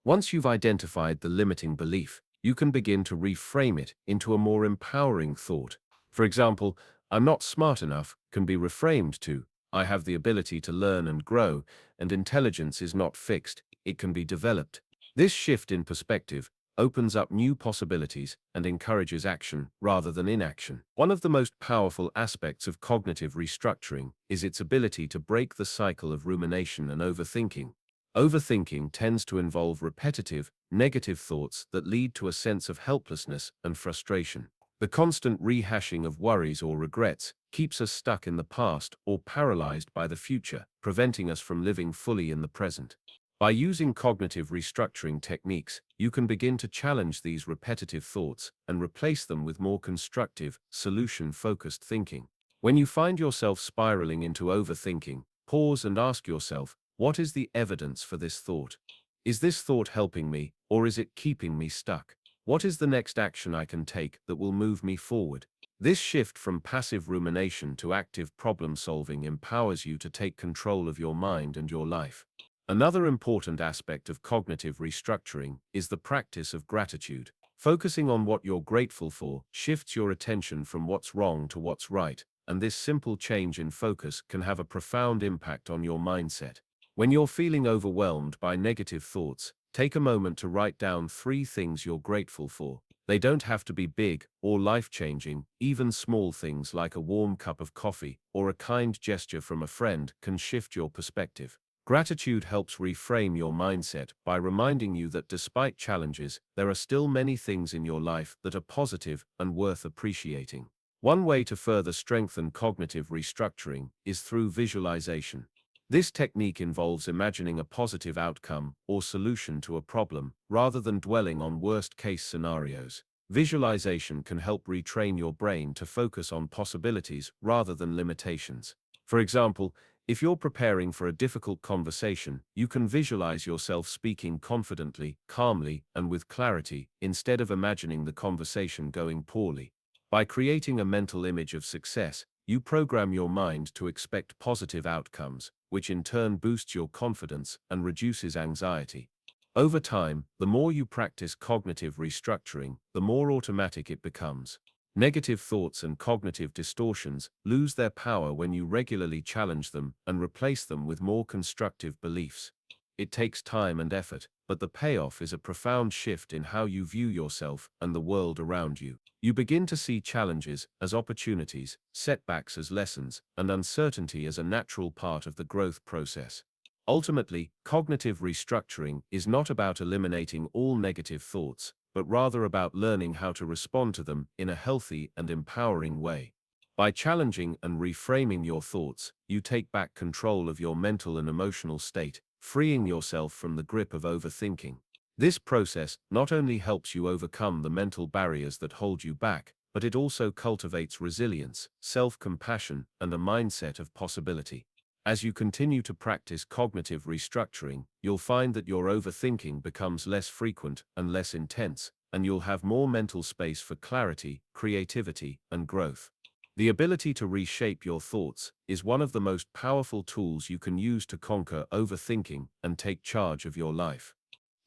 Once you've identified the limiting belief, you can begin to reframe it into a more empowering thought. For example, "I'm not smart enough" can be reframed to, "I have the ability to learn and grow, and intelligence is not fixed, it can be developed." This shift in perspective opens up new possibilities and encourages action rather than inaction. One of the most powerful aspects of cognitive restructuring is its ability to break the cycle of rumination and overthinking. Overthinking tends to involve repetitive, negative thoughts that lead to a sense of helplessness and frustration. The constant rehashing of worries or regrets keeps us stuck in the past or paralyzed by the future, preventing us from living fully in the present. By using cognitive restructuring techniques, you can begin to challenge these repetitive thoughts and replace them with more constructive, solution-focused thinking. When you find yourself spiraling into overthinking, pause and ask yourself, what is the evidence for this thought? Is this thought helping me, or is it keeping me stuck? What is the next action I can take that will move me forward? This shift from passive rumination to active problem solving empowers you to take control of your mind and your life. Another important aspect of cognitive restructuring is the practice of gratitude. Focusing on what you're grateful for shifts your attention from what's wrong to what's right, and this simple change in focus can have a profound impact on your mindset. When you're feeling overwhelmed by negative thoughts, take a moment to write down 3 things you're grateful for. They don't have to be big or life-changing. Even small things like a warm cup of coffee or a kind gesture from a friend can shift your perspective. Gratitude helps reframe your mindset by reminding you that despite challenges, there are still many things in your life that are positive and worth appreciating. One way to further strengthen cognitive restructuring is through visualization. This technique involves imagining a positive outcome or solution to a problem, rather than dwelling on worst-case scenarios. Visualization can help retrain your brain to focus on possibilities rather than limitations. For example, if you're preparing for a difficult conversation, you can visualize yourself speaking confidently, calmly, and with clarity, instead of imagining the conversation going poorly. By creating a mental image of success, you program your mind to expect positive outcomes, which in turn boosts your confidence and reduces anxiety. Over time, the more you practice cognitive restructuring, the more automatic it becomes. Negative thoughts and cognitive distortions lose their power when you regularly challenge them and replace them with more constructive beliefs. It takes time and effort, but the payoff is a profound shift in how you view yourself and the world around you. You begin to see challenges as opportunities, setbacks as lessons, and uncertainty as a natural part of the growth process. Ultimately, cognitive restructuring is not about eliminating all negative thoughts, but rather about learning how to respond to them in a healthy and empowering way. By challenging and reframing your thoughts, you take back control of your mental and emotional state, freeing yourself from the grip of overthinking. This process not only helps you overcome the mental barriers that hold you back, but it also cultivates resilience, self-compassion, and a mindset of possibility. As you continue to practice cognitive restructuring, you'll find that your overthinking becomes less frequent and less intense, and you'll have more mental space for clarity, creativity, and growth. The ability to reshape your thoughts is one of the most powerful tools you can use to conquer overthinking and take charge of your life.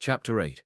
Chapter 8.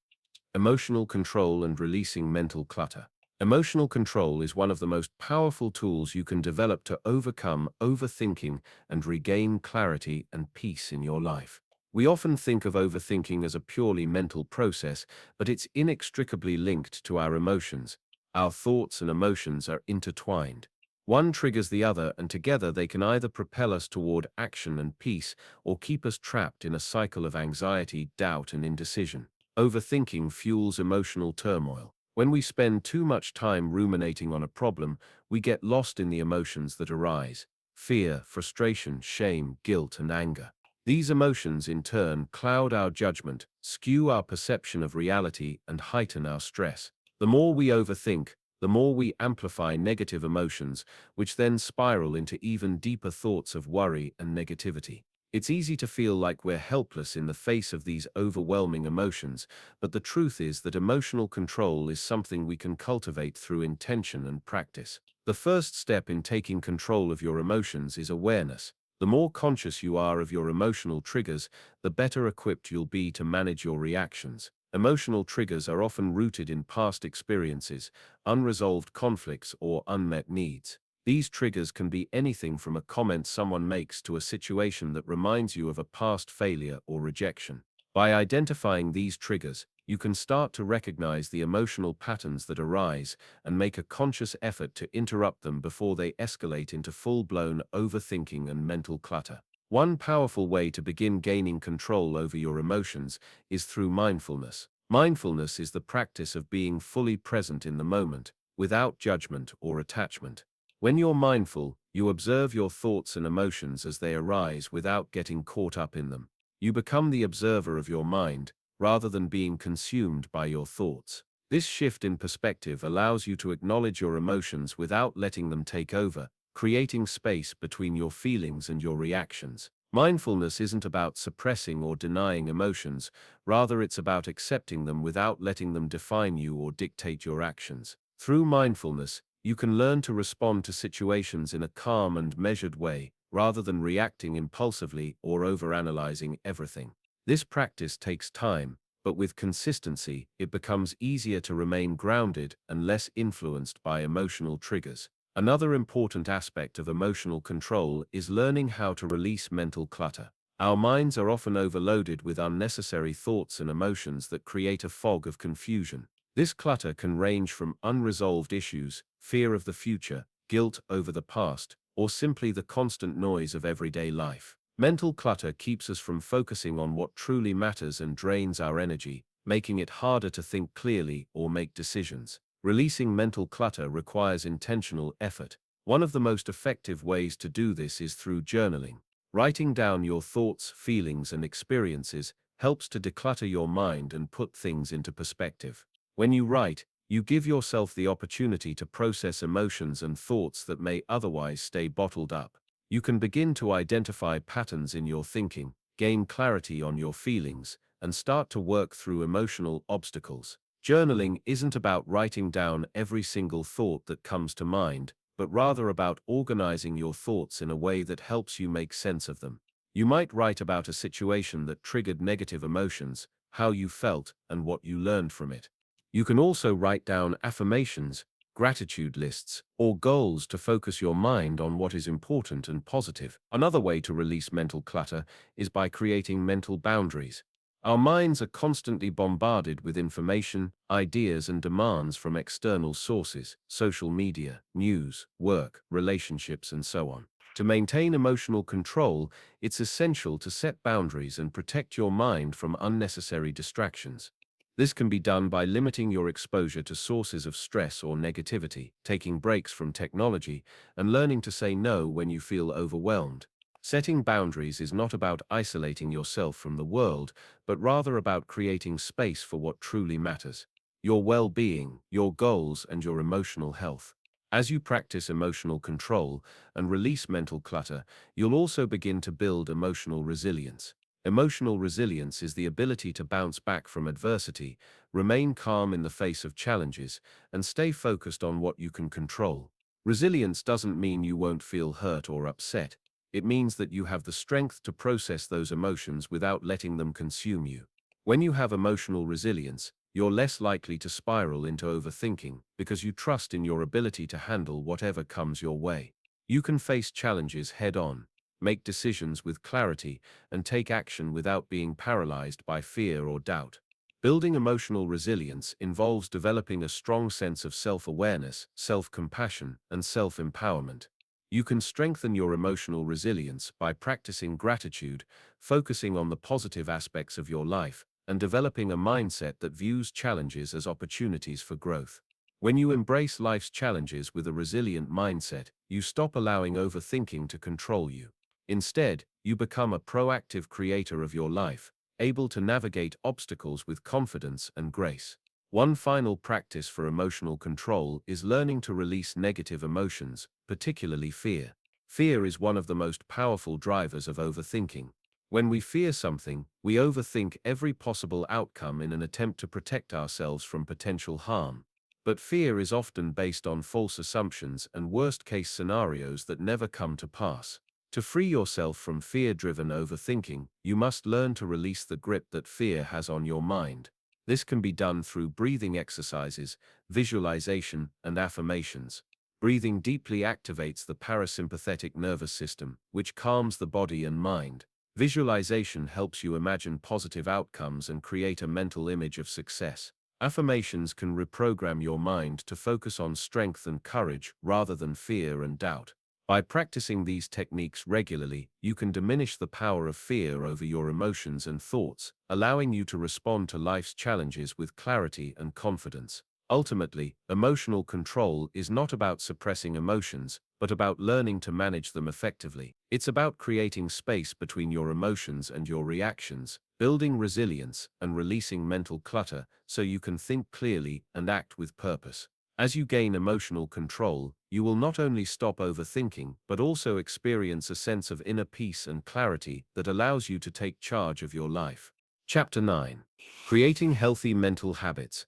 Emotional Control and Releasing Mental Clutter. Emotional control is one of the most powerful tools you can develop to overcome overthinking and regain clarity and peace in your life. We often think of overthinking as a purely mental process, but it's inextricably linked to our emotions. Our thoughts and emotions are intertwined. One triggers the other, and together they can either propel us toward action and peace or keep us trapped in a cycle of anxiety, doubt, and indecision. Overthinking fuels emotional turmoil. When we spend too much time ruminating on a problem, we get lost in the emotions that arise: fear, frustration, shame, guilt, and anger. These emotions, in turn, cloud our judgment, skew our perception of reality, and heighten our stress. The more we overthink, the more we amplify negative emotions, which then spiral into even deeper thoughts of worry and negativity. It's easy to feel like we're helpless in the face of these overwhelming emotions, but the truth is that emotional control is something we can cultivate through intention and practice. The first step in taking control of your emotions is awareness. The more conscious you are of your emotional triggers, the better equipped you'll be to manage your reactions. Emotional triggers are often rooted in past experiences, unresolved conflicts, or unmet needs. These triggers can be anything from a comment someone makes to a situation that reminds you of a past failure or rejection. By identifying these triggers, you can start to recognize the emotional patterns that arise and make a conscious effort to interrupt them before they escalate into full-blown overthinking and mental clutter. One powerful way to begin gaining control over your emotions is through mindfulness. Mindfulness is the practice of being fully present in the moment, without judgment or attachment. When you're mindful, you observe your thoughts and emotions as they arise without getting caught up in them. You become the observer of your mind, rather than being consumed by your thoughts. This shift in perspective allows you to acknowledge your emotions without letting them take over, creating space between your feelings and your reactions. Mindfulness isn't about suppressing or denying emotions, rather it's about accepting them without letting them define you or dictate your actions. Through mindfulness, you can learn to respond to situations in a calm and measured way, rather than reacting impulsively or overanalyzing everything. This practice takes time, but with consistency, it becomes easier to remain grounded and less influenced by emotional triggers. Another important aspect of emotional control is learning how to release mental clutter. Our minds are often overloaded with unnecessary thoughts and emotions that create a fog of confusion. This clutter can range from unresolved issues, fear of the future, guilt over the past, or simply the constant noise of everyday life. Mental clutter keeps us from focusing on what truly matters and drains our energy, making it harder to think clearly or make decisions. Releasing mental clutter requires intentional effort. One of the most effective ways to do this is through journaling. Writing down your thoughts, feelings, and experiences helps to declutter your mind and put things into perspective. When you write, you give yourself the opportunity to process emotions and thoughts that may otherwise stay bottled up. You can begin to identify patterns in your thinking, gain clarity on your feelings, and start to work through emotional obstacles. Journaling isn't about writing down every single thought that comes to mind, but rather about organizing your thoughts in a way that helps you make sense of them. You might write about a situation that triggered negative emotions, how you felt, and what you learned from it. You can also write down affirmations, gratitude lists, or goals to focus your mind on what is important and positive. Another way to release mental clutter is by creating mental boundaries. Our minds are constantly bombarded with information, ideas, and demands from external sources: social media, news, work, relationships, and so on. To maintain emotional control, it's essential to set boundaries and protect your mind from unnecessary distractions. This can be done by limiting your exposure to sources of stress or negativity, taking breaks from technology, and learning to say no when you feel overwhelmed. Setting boundaries is not about isolating yourself from the world, but rather about creating space for what truly matters: your well-being, your goals, and your emotional health. As you practice emotional control and release mental clutter, you'll also begin to build emotional resilience. Emotional resilience is the ability to bounce back from adversity, remain calm in the face of challenges, and stay focused on what you can control. Resilience doesn't mean you won't feel hurt or upset. It means that you have the strength to process those emotions without letting them consume you. When you have emotional resilience, you're less likely to spiral into overthinking because you trust in your ability to handle whatever comes your way. You can face challenges head-on, make decisions with clarity, and take action without being paralyzed by fear or doubt. Building emotional resilience involves developing a strong sense of self-awareness, self-compassion, and self-empowerment. You can strengthen your emotional resilience by practicing gratitude, focusing on the positive aspects of your life, and developing a mindset that views challenges as opportunities for growth. When you embrace life's challenges with a resilient mindset, you stop allowing overthinking to control you. Instead, you become a proactive creator of your life, able to navigate obstacles with confidence and grace. One final practice for emotional control is learning to release negative emotions, particularly fear. Fear is one of the most powerful drivers of overthinking. When we fear something, we overthink every possible outcome in an attempt to protect ourselves from potential harm. But fear is often based on false assumptions and worst-case scenarios that never come to pass. To free yourself from fear-driven overthinking, you must learn to release the grip that fear has on your mind. This can be done through breathing exercises, visualization, and affirmations. Breathing deeply activates the parasympathetic nervous system, which calms the body and mind. Visualization helps you imagine positive outcomes and create a mental image of success. Affirmations can reprogram your mind to focus on strength and courage rather than fear and doubt. By practicing these techniques regularly, you can diminish the power of fear over your emotions and thoughts, allowing you to respond to life's challenges with clarity and confidence. Ultimately, emotional control is not about suppressing emotions, but about learning to manage them effectively. It's about creating space between your emotions and your reactions, building resilience, and releasing mental clutter so you can think clearly and act with purpose. As you gain emotional control, you will not only stop overthinking, but also experience a sense of inner peace and clarity that allows you to take charge of your life. Chapter 9. Creating Healthy Mental Habits.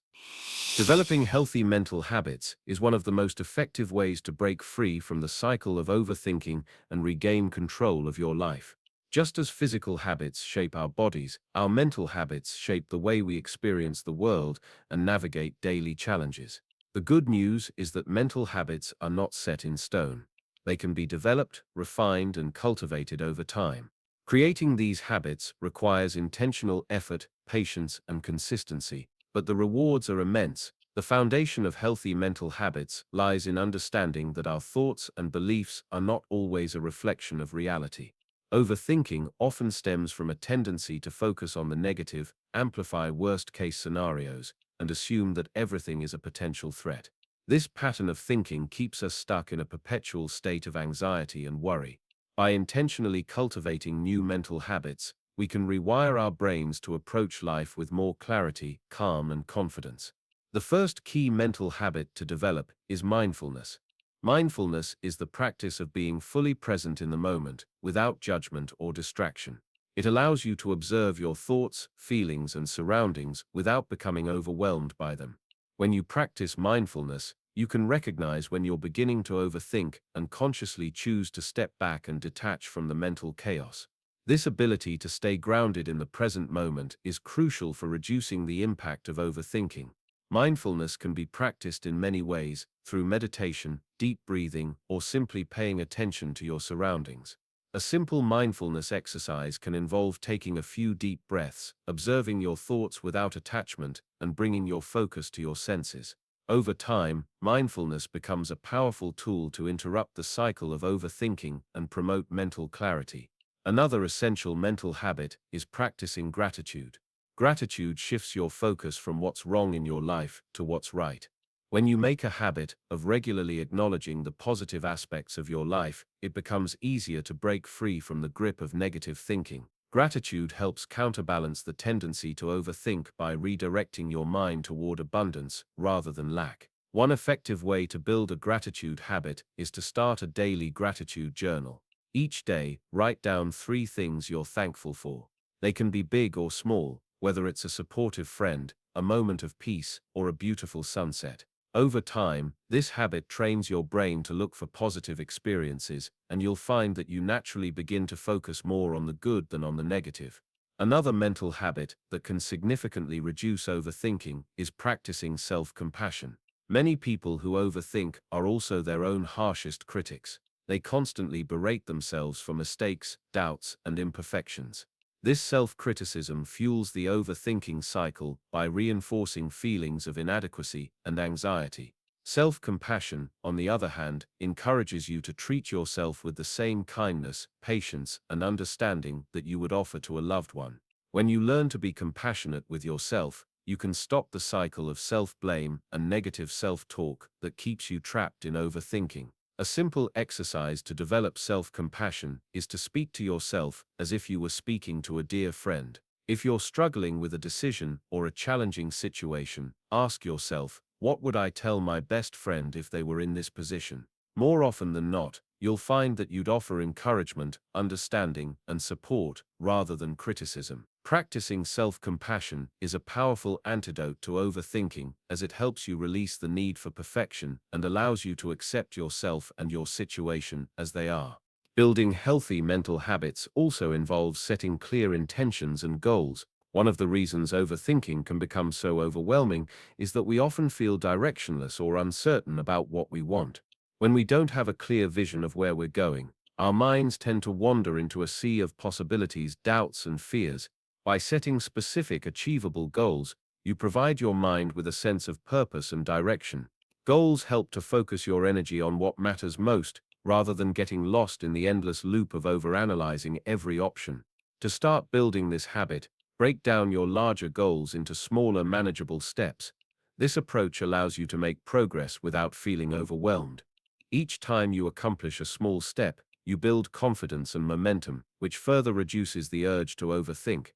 Developing healthy mental habits is one of the most effective ways to break free from the cycle of overthinking and regain control of your life. Just as physical habits shape our bodies, our mental habits shape the way we experience the world and navigate daily challenges. The good news is that mental habits are not set in stone. They can be developed, refined, and cultivated over time. Creating these habits requires intentional effort, patience, and consistency, but the rewards are immense. The foundation of healthy mental habits lies in understanding that our thoughts and beliefs are not always a reflection of reality. Overthinking often stems from a tendency to focus on the negative, amplify worst-case scenarios, and assume that everything is a potential threat. This pattern of thinking keeps us stuck in a perpetual state of anxiety and worry. By intentionally cultivating new mental habits, we can rewire our brains to approach life with more clarity, calm, and confidence. The first key mental habit to develop is mindfulness. Mindfulness is the practice of being fully present in the moment, without judgment or distraction. It allows you to observe your thoughts, feelings, and surroundings without becoming overwhelmed by them. When you practice mindfulness, you can recognize when you're beginning to overthink and consciously choose to step back and detach from the mental chaos. This ability to stay grounded in the present moment is crucial for reducing the impact of overthinking. Mindfulness can be practiced in many ways, through meditation, deep breathing, or simply paying attention to your surroundings. A simple mindfulness exercise can involve taking a few deep breaths, observing your thoughts without attachment, and bringing your focus to your senses. Over time, mindfulness becomes a powerful tool to interrupt the cycle of overthinking and promote mental clarity. Another essential mental habit is practicing gratitude. Gratitude shifts your focus from what's wrong in your life to what's right. When you make a habit of regularly acknowledging the positive aspects of your life, it becomes easier to break free from the grip of negative thinking. Gratitude helps counterbalance the tendency to overthink by redirecting your mind toward abundance rather than lack. One effective way to build a gratitude habit is to start a daily gratitude journal. Each day, write down 3 things you're thankful for. They can be big or small, whether it's a supportive friend, a moment of peace, or a beautiful sunset. Over time, this habit trains your brain to look for positive experiences, and you'll find that you naturally begin to focus more on the good than on the negative. Another mental habit that can significantly reduce overthinking is practicing self-compassion. Many people who overthink are also their own harshest critics. They constantly berate themselves for mistakes, doubts, and imperfections. This self-criticism fuels the overthinking cycle by reinforcing feelings of inadequacy and anxiety. Self-compassion, on the other hand, encourages you to treat yourself with the same kindness, patience, and understanding that you would offer to a loved one. When you learn to be compassionate with yourself, you can stop the cycle of self-blame and negative self-talk that keeps you trapped in overthinking. A simple exercise to develop self-compassion is to speak to yourself as if you were speaking to a dear friend. If you're struggling with a decision or a challenging situation, ask yourself, what would I tell my best friend if they were in this position? More often than not, you'll find that you'd offer encouragement, understanding, and support rather than criticism. Practicing self-compassion is a powerful antidote to overthinking, as it helps you release the need for perfection and allows you to accept yourself and your situation as they are. Building healthy mental habits also involves setting clear intentions and goals. One of the reasons overthinking can become so overwhelming is that we often feel directionless or uncertain about what we want. When we don't have a clear vision of where we're going, our minds tend to wander into a sea of possibilities, doubts, and fears. By setting specific, achievable goals, you provide your mind with a sense of purpose and direction. Goals help to focus your energy on what matters most, rather than getting lost in the endless loop of overanalyzing every option. To start building this habit, break down your larger goals into smaller, manageable steps. This approach allows you to make progress without feeling overwhelmed. Each time you accomplish a small step, you build confidence and momentum, which further reduces the urge to overthink.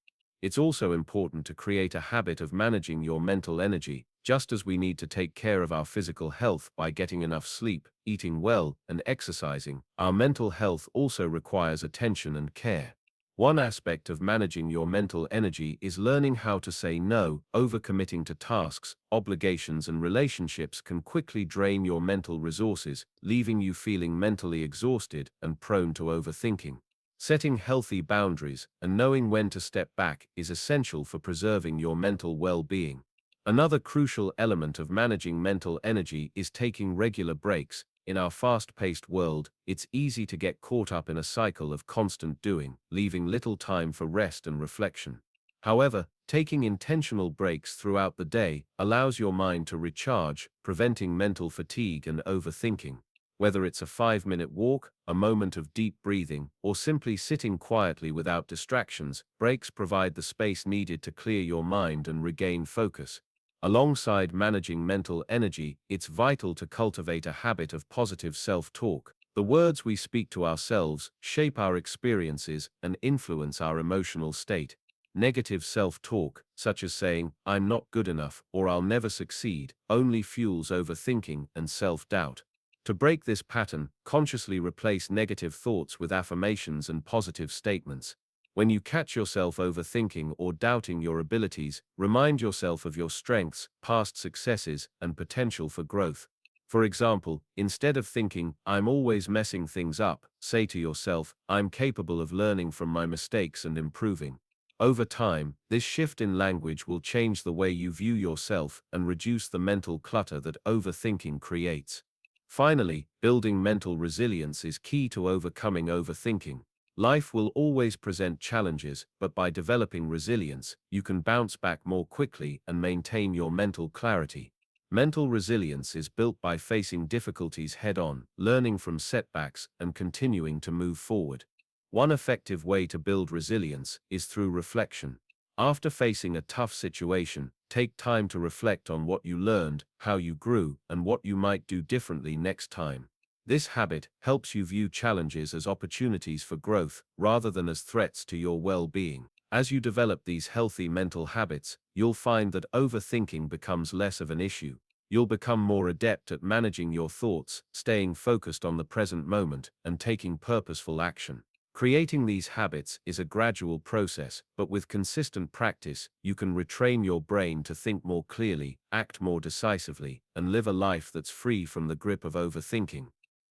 It's also important to create a habit of managing your mental energy, just as we need to take care of our physical health by getting enough sleep, eating well, and exercising. Our mental health also requires attention and care. One aspect of managing your mental energy is learning how to say no. Overcommitting to tasks, obligations, and relationships can quickly drain your mental resources, leaving you feeling mentally exhausted and prone to overthinking. Setting healthy boundaries and knowing when to step back is essential for preserving your mental well-being. Another crucial element of managing mental energy is taking regular breaks. In our fast-paced world, it's easy to get caught up in a cycle of constant doing, leaving little time for rest and reflection. However, taking intentional breaks throughout the day allows your mind to recharge, preventing mental fatigue and overthinking. Whether it's a 5-minute walk, a moment of deep breathing, or simply sitting quietly without distractions, breaks provide the space needed to clear your mind and regain focus. Alongside managing mental energy, it's vital to cultivate a habit of positive self-talk. The words we speak to ourselves shape our experiences and influence our emotional state. Negative self-talk, such as saying, "I'm not good enough" or "I'll never succeed," only fuels overthinking and self-doubt. To break this pattern, consciously replace negative thoughts with affirmations and positive statements. When you catch yourself overthinking or doubting your abilities, remind yourself of your strengths, past successes, and potential for growth. For example, instead of thinking, "I'm always messing things up," say to yourself, "I'm capable of learning from my mistakes and improving." Over time, this shift in language will change the way you view yourself and reduce the mental clutter that overthinking creates. Finally, building mental resilience is key to overcoming overthinking. Life will always present challenges, but by developing resilience, you can bounce back more quickly and maintain your mental clarity. Mental resilience is built by facing difficulties head-on, learning from setbacks, and continuing to move forward. One effective way to build resilience is through reflection. After facing a tough situation, take time to reflect on what you learned, how you grew, and what you might do differently next time. This habit helps you view challenges as opportunities for growth rather than as threats to your well-being. As you develop these healthy mental habits, you'll find that overthinking becomes less of an issue. you'll become more adept at managing your thoughts, staying focused on the present moment, and taking purposeful action. Creating these habits is a gradual process, but with consistent practice, you can retrain your brain to think more clearly, act more decisively, and live a life that's free from the grip of overthinking.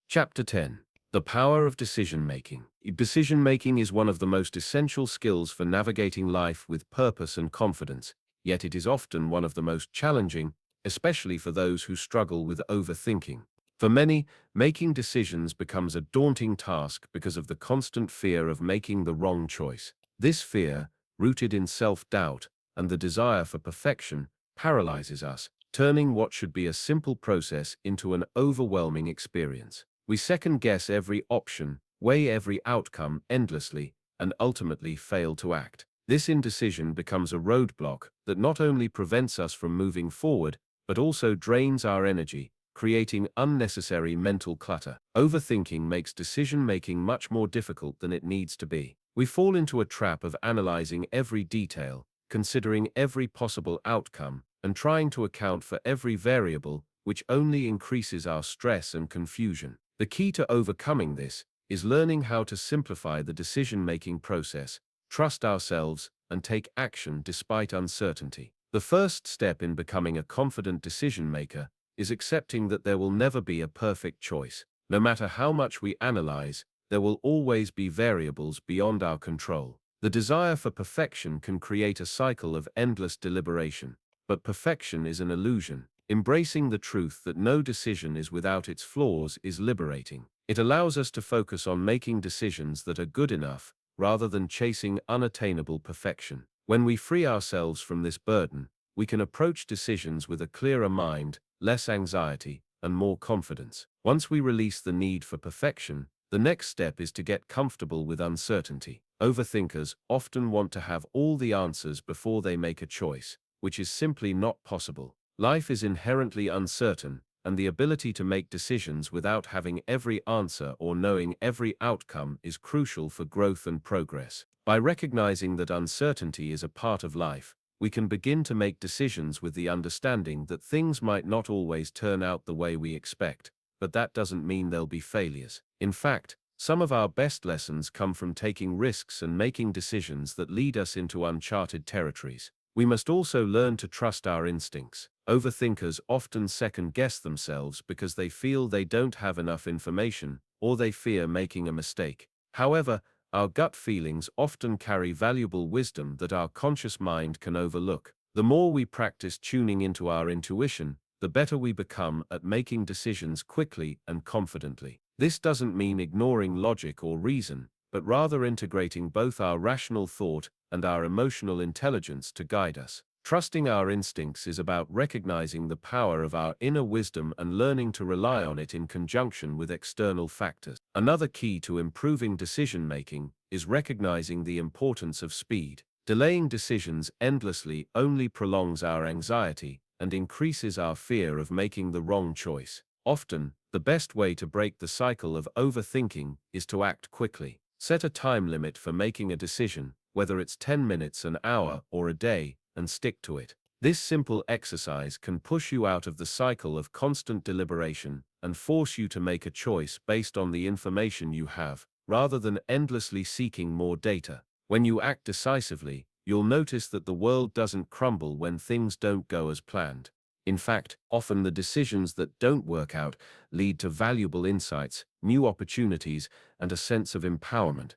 Chapter 10. The Power of Decision-Making. Decision-making is one of the most essential skills for navigating life with purpose and confidence, yet it is often one of the most challenging, especially for those who struggle with overthinking. For many, making decisions becomes a daunting task because of the constant fear of making the wrong choice. This fear, rooted in self-doubt and the desire for perfection, paralyzes us, turning what should be a simple process into an overwhelming experience. We second-guess every option, weigh every outcome endlessly, and ultimately fail to act. This indecision becomes a roadblock that not only prevents us from moving forward, but also drains our energy, creating unnecessary mental clutter. Overthinking makes decision-making much more difficult than it needs to be. We fall into a trap of analyzing every detail, considering every possible outcome, and trying to account for every variable, which only increases our stress and confusion. The key to overcoming this is learning how to simplify the decision-making process, trust ourselves, and take action despite uncertainty. The first step in becoming a confident decision-maker is accepting that there will never be a perfect choice. No matter how much we analyze, there will always be variables beyond our control. The desire for perfection can create a cycle of endless deliberation, but perfection is an illusion. Embracing the truth that no decision is without its flaws is liberating. It allows us to focus on making decisions that are good enough, rather than chasing unattainable perfection. When we free ourselves from this burden, we can approach decisions with a clearer mind, less anxiety, and more confidence. Once we release the need for perfection, the next step is to get comfortable with uncertainty. Overthinkers often want to have all the answers before they make a choice, which is simply not possible. Life is inherently uncertain, and the ability to make decisions without having every answer or knowing every outcome is crucial for growth and progress. By recognizing that uncertainty is a part of life, we can begin to make decisions with the understanding that things might not always turn out the way we expect, but that doesn't mean they'll be failures. In fact, some of our best lessons come from taking risks and making decisions that lead us into uncharted territories. We must also learn to trust our instincts. Overthinkers often second-guess themselves because they feel they don't have enough information or they fear making a mistake. However, our gut feelings often carry valuable wisdom that our conscious mind can overlook. The more we practice tuning into our intuition, the better we become at making decisions quickly and confidently. This doesn't mean ignoring logic or reason, but rather integrating both our rational thought and our emotional intelligence to guide us. Trusting our instincts is about recognizing the power of our inner wisdom and learning to rely on it in conjunction with external factors. Another key to improving decision-making is recognizing the importance of speed. Delaying decisions endlessly only prolongs our anxiety and increases our fear of making the wrong choice. Often, the best way to break the cycle of overthinking is to act quickly. Set a time limit for making a decision, whether it's 10 minutes, an hour, or a day, and stick to it. This simple exercise can push you out of the cycle of constant deliberation and force you to make a choice based on the information you have, rather than endlessly seeking more data. When you act decisively, you'll notice that the world doesn't crumble when things don't go as planned. In fact, often the decisions that don't work out lead to valuable insights, new opportunities, and a sense of empowerment.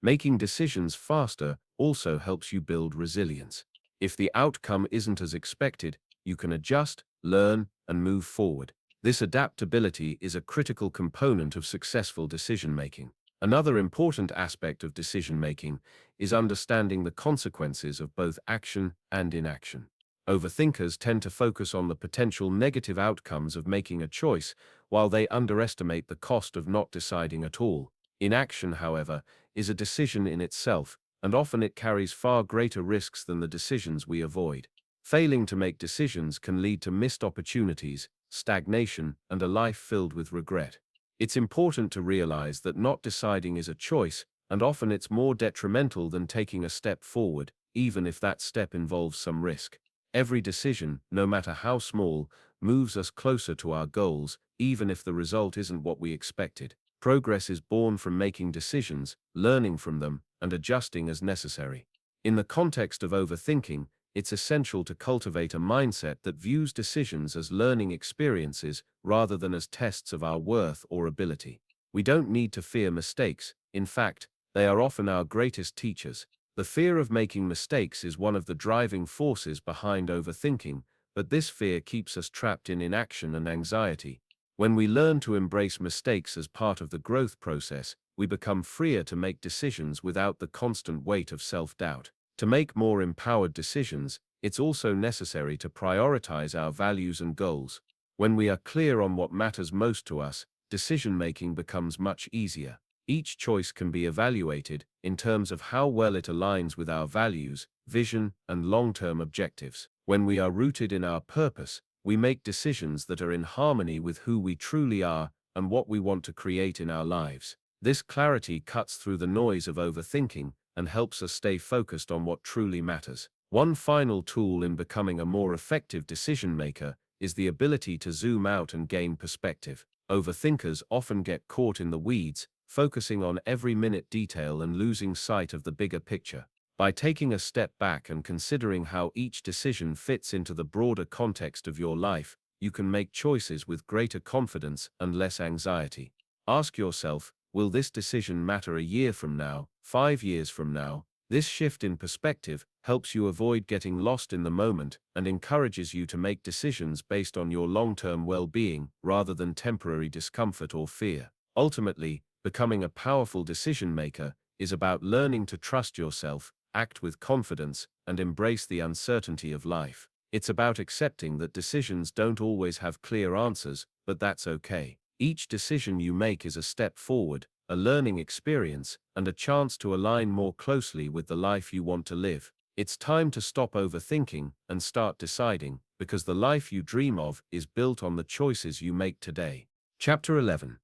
Making decisions faster also helps you build resilience. If the outcome isn't as expected, you can adjust, learn, and move forward. This adaptability is a critical component of successful decision-making. Another important aspect of decision-making is understanding the consequences of both action and inaction. Overthinkers tend to focus on the potential negative outcomes of making a choice, while they underestimate the cost of not deciding at all. Inaction, however, is a decision in itself, and often it carries far greater risks than the decisions we avoid. Failing to make decisions can lead to missed opportunities, stagnation, and a life filled with regret. It's important to realize that not deciding is a choice, and often it's more detrimental than taking a step forward, even if that step involves some risk. Every decision, no matter how small, moves us closer to our goals, even if the result isn't what we expected. Progress is born from making decisions, learning from them, and adjusting as necessary. In the context of overthinking, it's essential to cultivate a mindset that views decisions as learning experiences rather than as tests of our worth or ability. We don't need to fear mistakes. In fact, they are often our greatest teachers. The fear of making mistakes is one of the driving forces behind overthinking, but this fear keeps us trapped in inaction and anxiety. When we learn to embrace mistakes as part of the growth process, we become freer to make decisions without the constant weight of self-doubt. To make more empowered decisions, it's also necessary to prioritize our values and goals. When we are clear on what matters most to us, decision-making becomes much easier. Each choice can be evaluated in terms of how well it aligns with our values, vision, and long-term objectives. When we are rooted in our purpose, we make decisions that are in harmony with who we truly are and what we want to create in our lives. This clarity cuts through the noise of overthinking and helps us stay focused on what truly matters. One final tool in becoming a more effective decision maker is the ability to zoom out and gain perspective. Overthinkers often get caught in the weeds, focusing on every minute detail and losing sight of the bigger picture. By taking a step back and considering how each decision fits into the broader context of your life, you can make choices with greater confidence and less anxiety. Ask yourself, will this decision matter a year from now, 5 years from now? This shift in perspective helps you avoid getting lost in the moment and encourages you to make decisions based on your long-term well-being rather than temporary discomfort or fear. Ultimately, becoming a powerful decision maker is about learning to trust yourself, act with confidence, and embrace the uncertainty of life. It's about accepting that decisions don't always have clear answers, but that's okay. Each decision you make is a step forward, a learning experience, and a chance to align more closely with the life you want to live. It's time to stop overthinking and start deciding, because the life you dream of is built on the choices you make today. Chapter 11.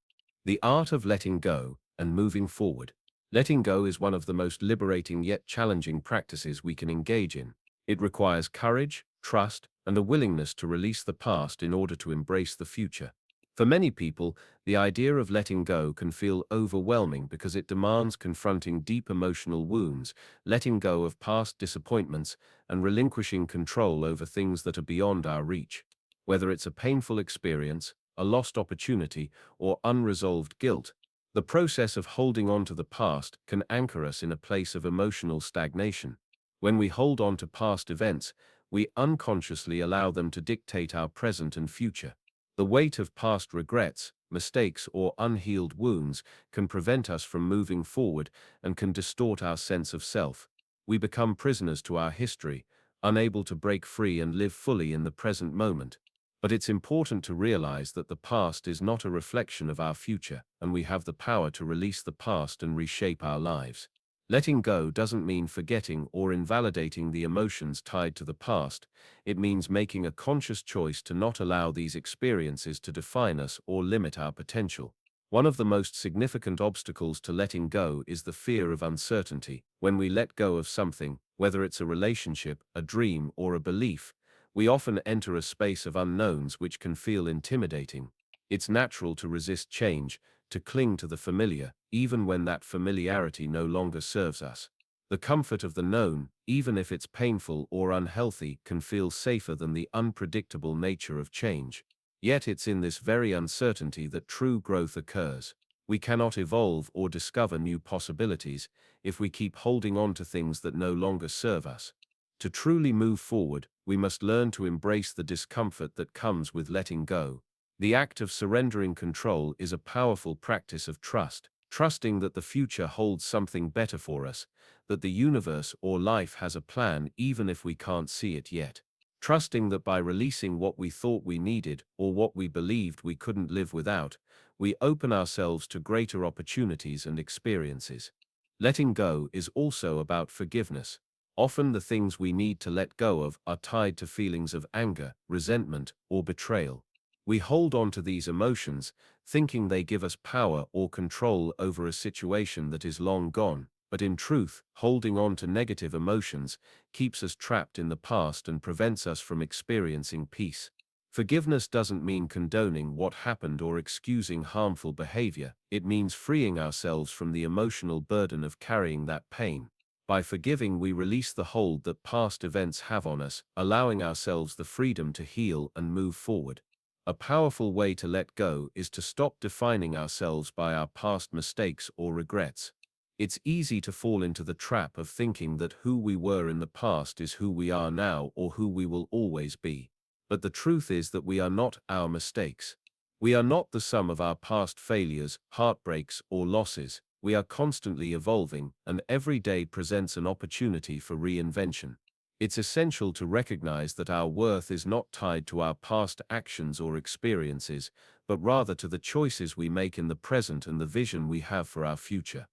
The Art of Letting Go and Moving Forward. Letting go is one of the most liberating yet challenging practices we can engage in. It requires courage, trust, and a willingness to release the past in order to embrace the future. For many people, the idea of letting go can feel overwhelming because it demands confronting deep emotional wounds, letting go of past disappointments, and relinquishing control over things that are beyond our reach. Whether it's a painful experience, a lost opportunity, or unresolved guilt, the process of holding on to the past can anchor us in a place of emotional stagnation. When we hold on to past events, we unconsciously allow them to dictate our present and future. The weight of past regrets, mistakes, or unhealed wounds can prevent us from moving forward and can distort our sense of self. We become prisoners to our history, unable to break free and live fully in the present moment. But it's important to realize that the past is not a reflection of our future, and we have the power to release the past and reshape our lives. Letting go doesn't mean forgetting or invalidating the emotions tied to the past. It means making a conscious choice to not allow these experiences to define us or limit our potential. One of the most significant obstacles to letting go is the fear of uncertainty. When we let go of something, whether it's a relationship, a dream, or a belief, we often enter a space of unknowns which can feel intimidating. It's natural to resist change, to cling to the familiar, even when that familiarity no longer serves us. The comfort of the known, even if it's painful or unhealthy, can feel safer than the unpredictable nature of change. Yet it's in this very uncertainty that true growth occurs. We cannot evolve or discover new possibilities if we keep holding on to things that no longer serve us. To truly move forward, we must learn to embrace the discomfort that comes with letting go. The act of surrendering control is a powerful practice of trust, trusting that the future holds something better for us, that the universe or life has a plan even if we can't see it yet. Trusting that by releasing what we thought we needed or what we believed we couldn't live without, we open ourselves to greater opportunities and experiences. Letting go is also about forgiveness. Often the things we need to let go of are tied to feelings of anger, resentment, or betrayal. We hold on to these emotions, thinking they give us power or control over a situation that is long gone, but in truth, holding on to negative emotions keeps us trapped in the past and prevents us from experiencing peace. Forgiveness doesn't mean condoning what happened or excusing harmful behavior. It means freeing ourselves from the emotional burden of carrying that pain. By forgiving, we release the hold that past events have on us, allowing ourselves the freedom to heal and move forward. A powerful way to let go is to stop defining ourselves by our past mistakes or regrets. It's easy to fall into the trap of thinking that who we were in the past is who we are now or who we will always be. But the truth is that we are not our mistakes. We are not the sum of our past failures, heartbreaks, or losses. We are constantly evolving, and every day presents an opportunity for reinvention. It's essential to recognize that our worth is not tied to our past actions or experiences, but rather to the choices we make in the present and the vision we have for our future.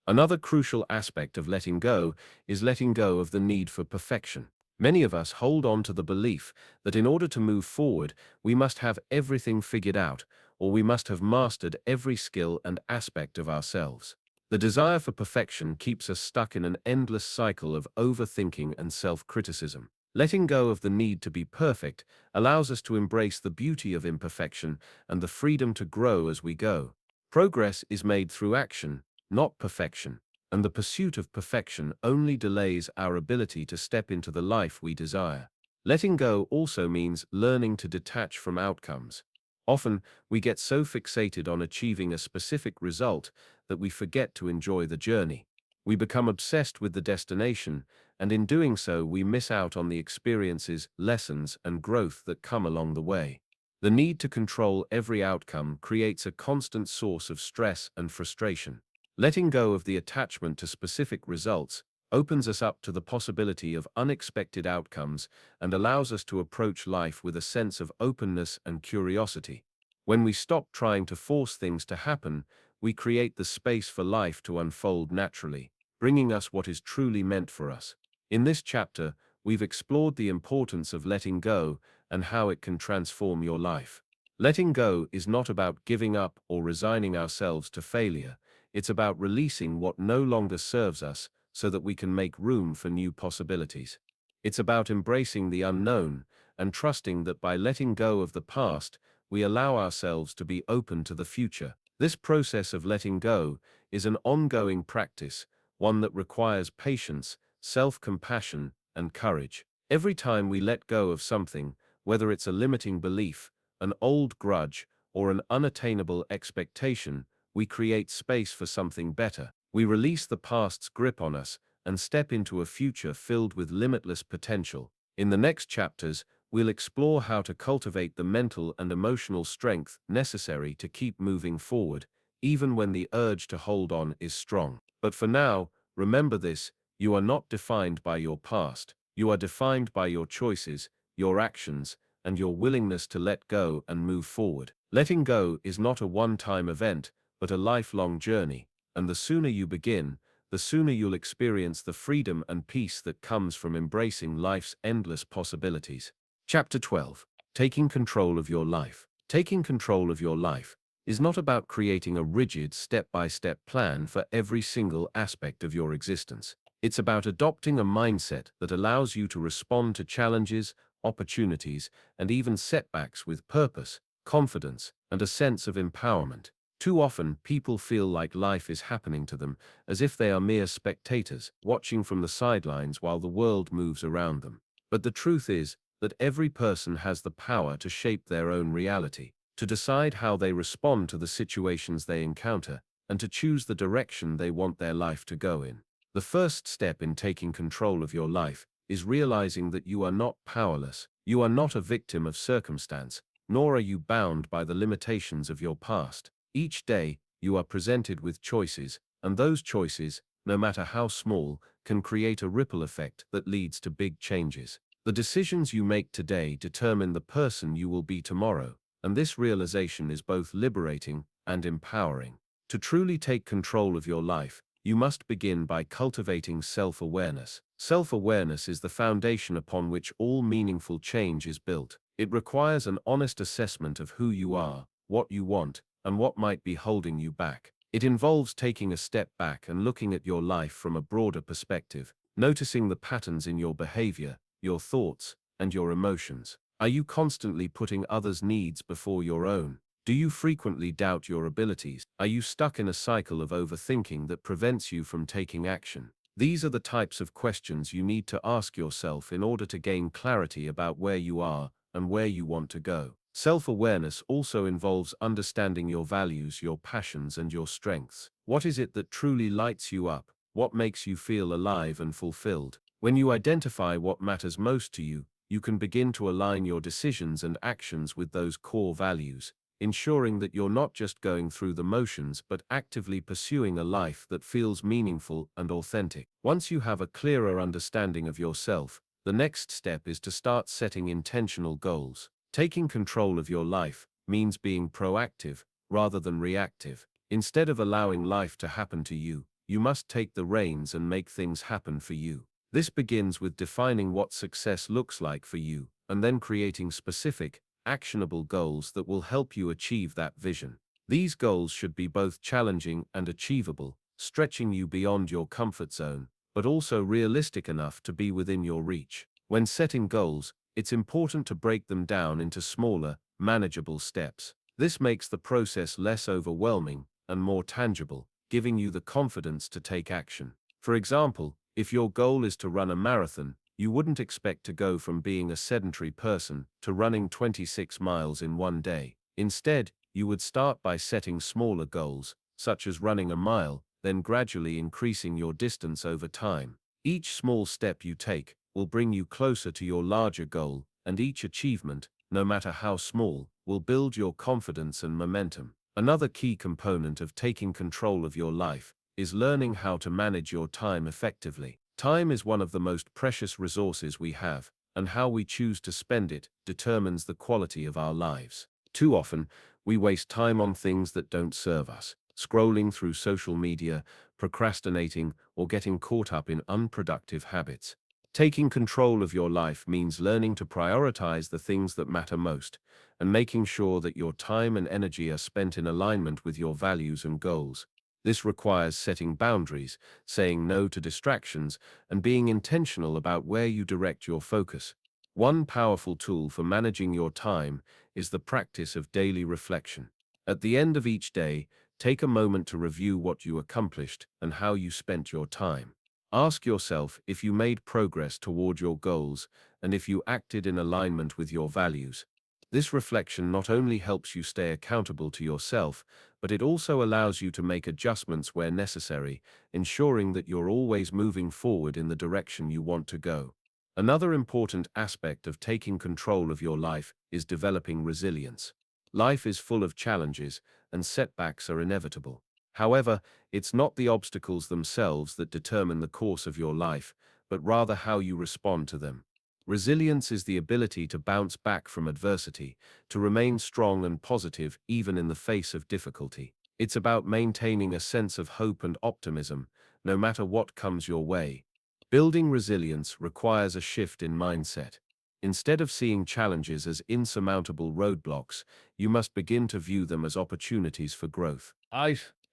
Another crucial aspect of letting go is letting go of the need for perfection. Many of us hold on to the belief that in order to move forward, we must have everything figured out, or we must have mastered every skill and aspect of ourselves. The desire for perfection keeps us stuck in an endless cycle of overthinking and self-criticism. Letting go of the need to be perfect allows us to embrace the beauty of imperfection and the freedom to grow as we go. Progress is made through action, not perfection, and the pursuit of perfection only delays our ability to step into the life we desire. Letting go also means learning to detach from outcomes. Often, we get so fixated on achieving a specific result that we forget to enjoy the journey. We become obsessed with the destination, and in doing so, we miss out on the experiences, lessons, and growth that come along the way. The need to control every outcome creates a constant source of stress and frustration. Letting go of the attachment to specific results opens us up to the possibility of unexpected outcomes and allows us to approach life with a sense of openness and curiosity. When we stop trying to force things to happen, we create the space for life to unfold naturally, bringing us what is truly meant for us. In this chapter, we've explored the importance of letting go and how it can transform your life. Letting go is not about giving up or resigning ourselves to failure. It's about releasing what no longer serves us so that we can make room for new possibilities. It's about embracing the unknown and trusting that by letting go of the past, we allow ourselves to be open to the future. This process of letting go is an ongoing practice, one that requires patience, self-compassion, and courage. Every time we let go of something, whether it's a limiting belief, an old grudge, or an unattainable expectation, we create space for something better. We release the past's grip on us and step into a future filled with limitless potential. In the next chapters, we'll explore how to cultivate the mental and emotional strength necessary to keep moving forward, even when the urge to hold on is strong. But for now, remember this: you are not defined by your past. You are defined by your choices, your actions, and your willingness to let go and move forward. Letting go is not a one-time event, but a lifelong journey, and the sooner you begin, the sooner you'll experience the freedom and peace that comes from embracing life's endless possibilities. Chapter 12. Taking control of your life. Taking control of your life is not about creating a rigid step-by-step plan for every single aspect of your existence. It's about adopting a mindset that allows you to respond to challenges, opportunities, and even setbacks with purpose, confidence, and a sense of empowerment. Too often, people feel like life is happening to them, as if they are mere spectators, watching from the sidelines while the world moves around them. But the truth is that every person has the power to shape their own reality, to decide how they respond to the situations they encounter, and to choose the direction they want their life to go in. The first step in taking control of your life is realizing that you are not powerless. You are not a victim of circumstance, nor are you bound by the limitations of your past. Each day, you are presented with choices, and those choices, no matter how small, can create a ripple effect that leads to big changes. The decisions you make today determine the person you will be tomorrow, and this realization is both liberating and empowering. To truly take control of your life, you must begin by cultivating self-awareness. Self-awareness is the foundation upon which all meaningful change is built. It requires an honest assessment of who you are, what you want, and what might be holding you back. It involves taking a step back and looking at your life from a broader perspective, noticing the patterns in your behavior, your thoughts, and your emotions. Are you constantly putting others' needs before your own? Do you frequently doubt your abilities? Are you stuck in a cycle of overthinking that prevents you from taking action? These are the types of questions you need to ask yourself in order to gain clarity about where you are and where you want to go. Self-awareness also involves understanding your values, your passions, and your strengths. What is it that truly lights you up? What makes you feel alive and fulfilled? When you identify what matters most to you, you can begin to align your decisions and actions with those core values, ensuring that you're not just going through the motions but actively pursuing a life that feels meaningful and authentic. Once you have a clearer understanding of yourself, the next step is to start setting intentional goals. Taking control of your life means being proactive rather than reactive. Instead of allowing life to happen to you, you must take the reins and make things happen for you. This begins with defining what success looks like for you, and then creating specific, actionable goals that will help you achieve that vision. These goals should be both challenging and achievable, stretching you beyond your comfort zone, but also realistic enough to be within your reach. When setting goals, it's important to break them down into smaller, manageable steps. This makes the process less overwhelming and more tangible, giving you the confidence to take action. For example, if your goal is to run a marathon, you wouldn't expect to go from being a sedentary person to running 26 miles in one day. Instead, you would start by setting smaller goals, such as running a mile, then gradually increasing your distance over time. Each small step you take will bring you closer to your larger goal, and each achievement, no matter how small, will build your confidence and momentum. Another key component of taking control of your life is learning how to manage your time effectively. Time is one of the most precious resources we have, and how we choose to spend it determines the quality of our lives. Too often, we waste time on things that don't serve us, scrolling through social media, procrastinating, or getting caught up in unproductive habits. Taking control of your life means learning to prioritize the things that matter most, and making sure that your time and energy are spent in alignment with your values and goals. This requires setting boundaries, saying no to distractions, and being intentional about where you direct your focus. One powerful tool for managing your time is the practice of daily reflection. At the end of each day, take a moment to review what you accomplished and how you spent your time. Ask yourself if you made progress toward your goals and if you acted in alignment with your values. This reflection not only helps you stay accountable to yourself, but it also allows you to make adjustments where necessary, ensuring that you're always moving forward in the direction you want to go. Another important aspect of taking control of your life is developing resilience. Life is full of challenges, and setbacks are inevitable. However, it's not the obstacles themselves that determine the course of your life, but rather how you respond to them. Resilience is the ability to bounce back from adversity, to remain strong and positive even in the face of difficulty. It's about maintaining a sense of hope and optimism, no matter what comes your way. Building resilience requires a shift in mindset. Instead of seeing challenges as insurmountable roadblocks, you must begin to view them as opportunities for growth.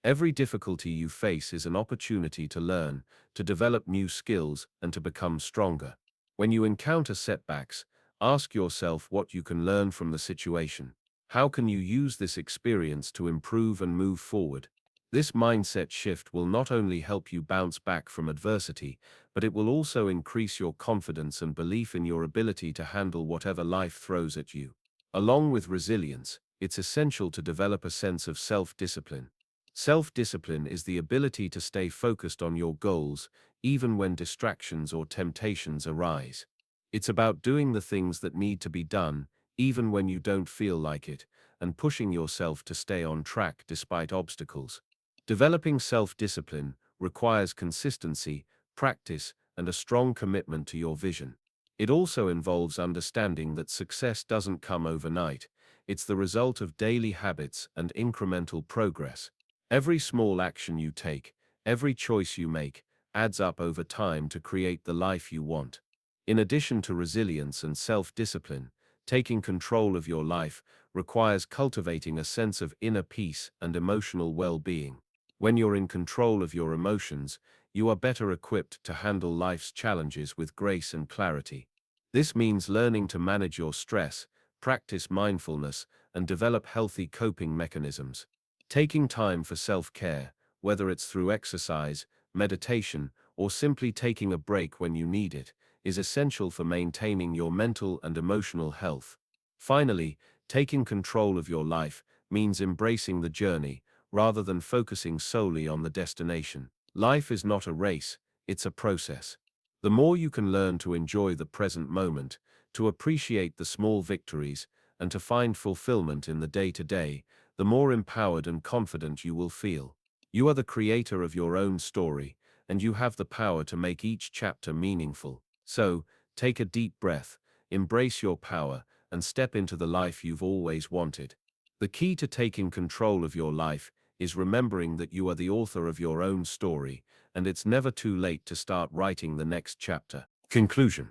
Every difficulty you face is an opportunity to learn, to develop new skills, and to become stronger. When you encounter setbacks, ask yourself what you can learn from the situation. How can you use this experience to improve and move forward? This mindset shift will not only help you bounce back from adversity, but it will also increase your confidence and belief in your ability to handle whatever life throws at you. Along with resilience, it's essential to develop a sense of self-discipline. Self-discipline is the ability to stay focused on your goals, even when distractions or temptations arise. It's about doing the things that need to be done, even when you don't feel like it, and pushing yourself to stay on track despite obstacles. Developing self-discipline requires consistency, practice, and a strong commitment to your vision. It also involves understanding that success doesn't come overnight. It's the result of daily habits and incremental progress. Every small action you take, every choice you make, adds up over time to create the life you want. In addition to resilience and self-discipline, taking control of your life requires cultivating a sense of inner peace and emotional well-being. When you're in control of your emotions, you are better equipped to handle life's challenges with grace and clarity. This means learning to manage your stress, practice mindfulness, and develop healthy coping mechanisms. Taking time for self-care, whether it's through exercise, meditation, or simply taking a break when you need it, is essential for maintaining your mental and emotional health. Finally, taking control of your life means embracing the journey rather than focusing solely on the destination. Life is not a race, it's a process. The more you can learn to enjoy the present moment, to appreciate the small victories, and to find fulfillment in the day-to-day, the more empowered and confident you will feel. You are the creator of your own story, and you have the power to make each chapter meaningful. So, take a deep breath, embrace your power, and step into the life you've always wanted. The key to taking control of your life is remembering that you are the author of your own story, and it's never too late to start writing the next chapter. Conclusion.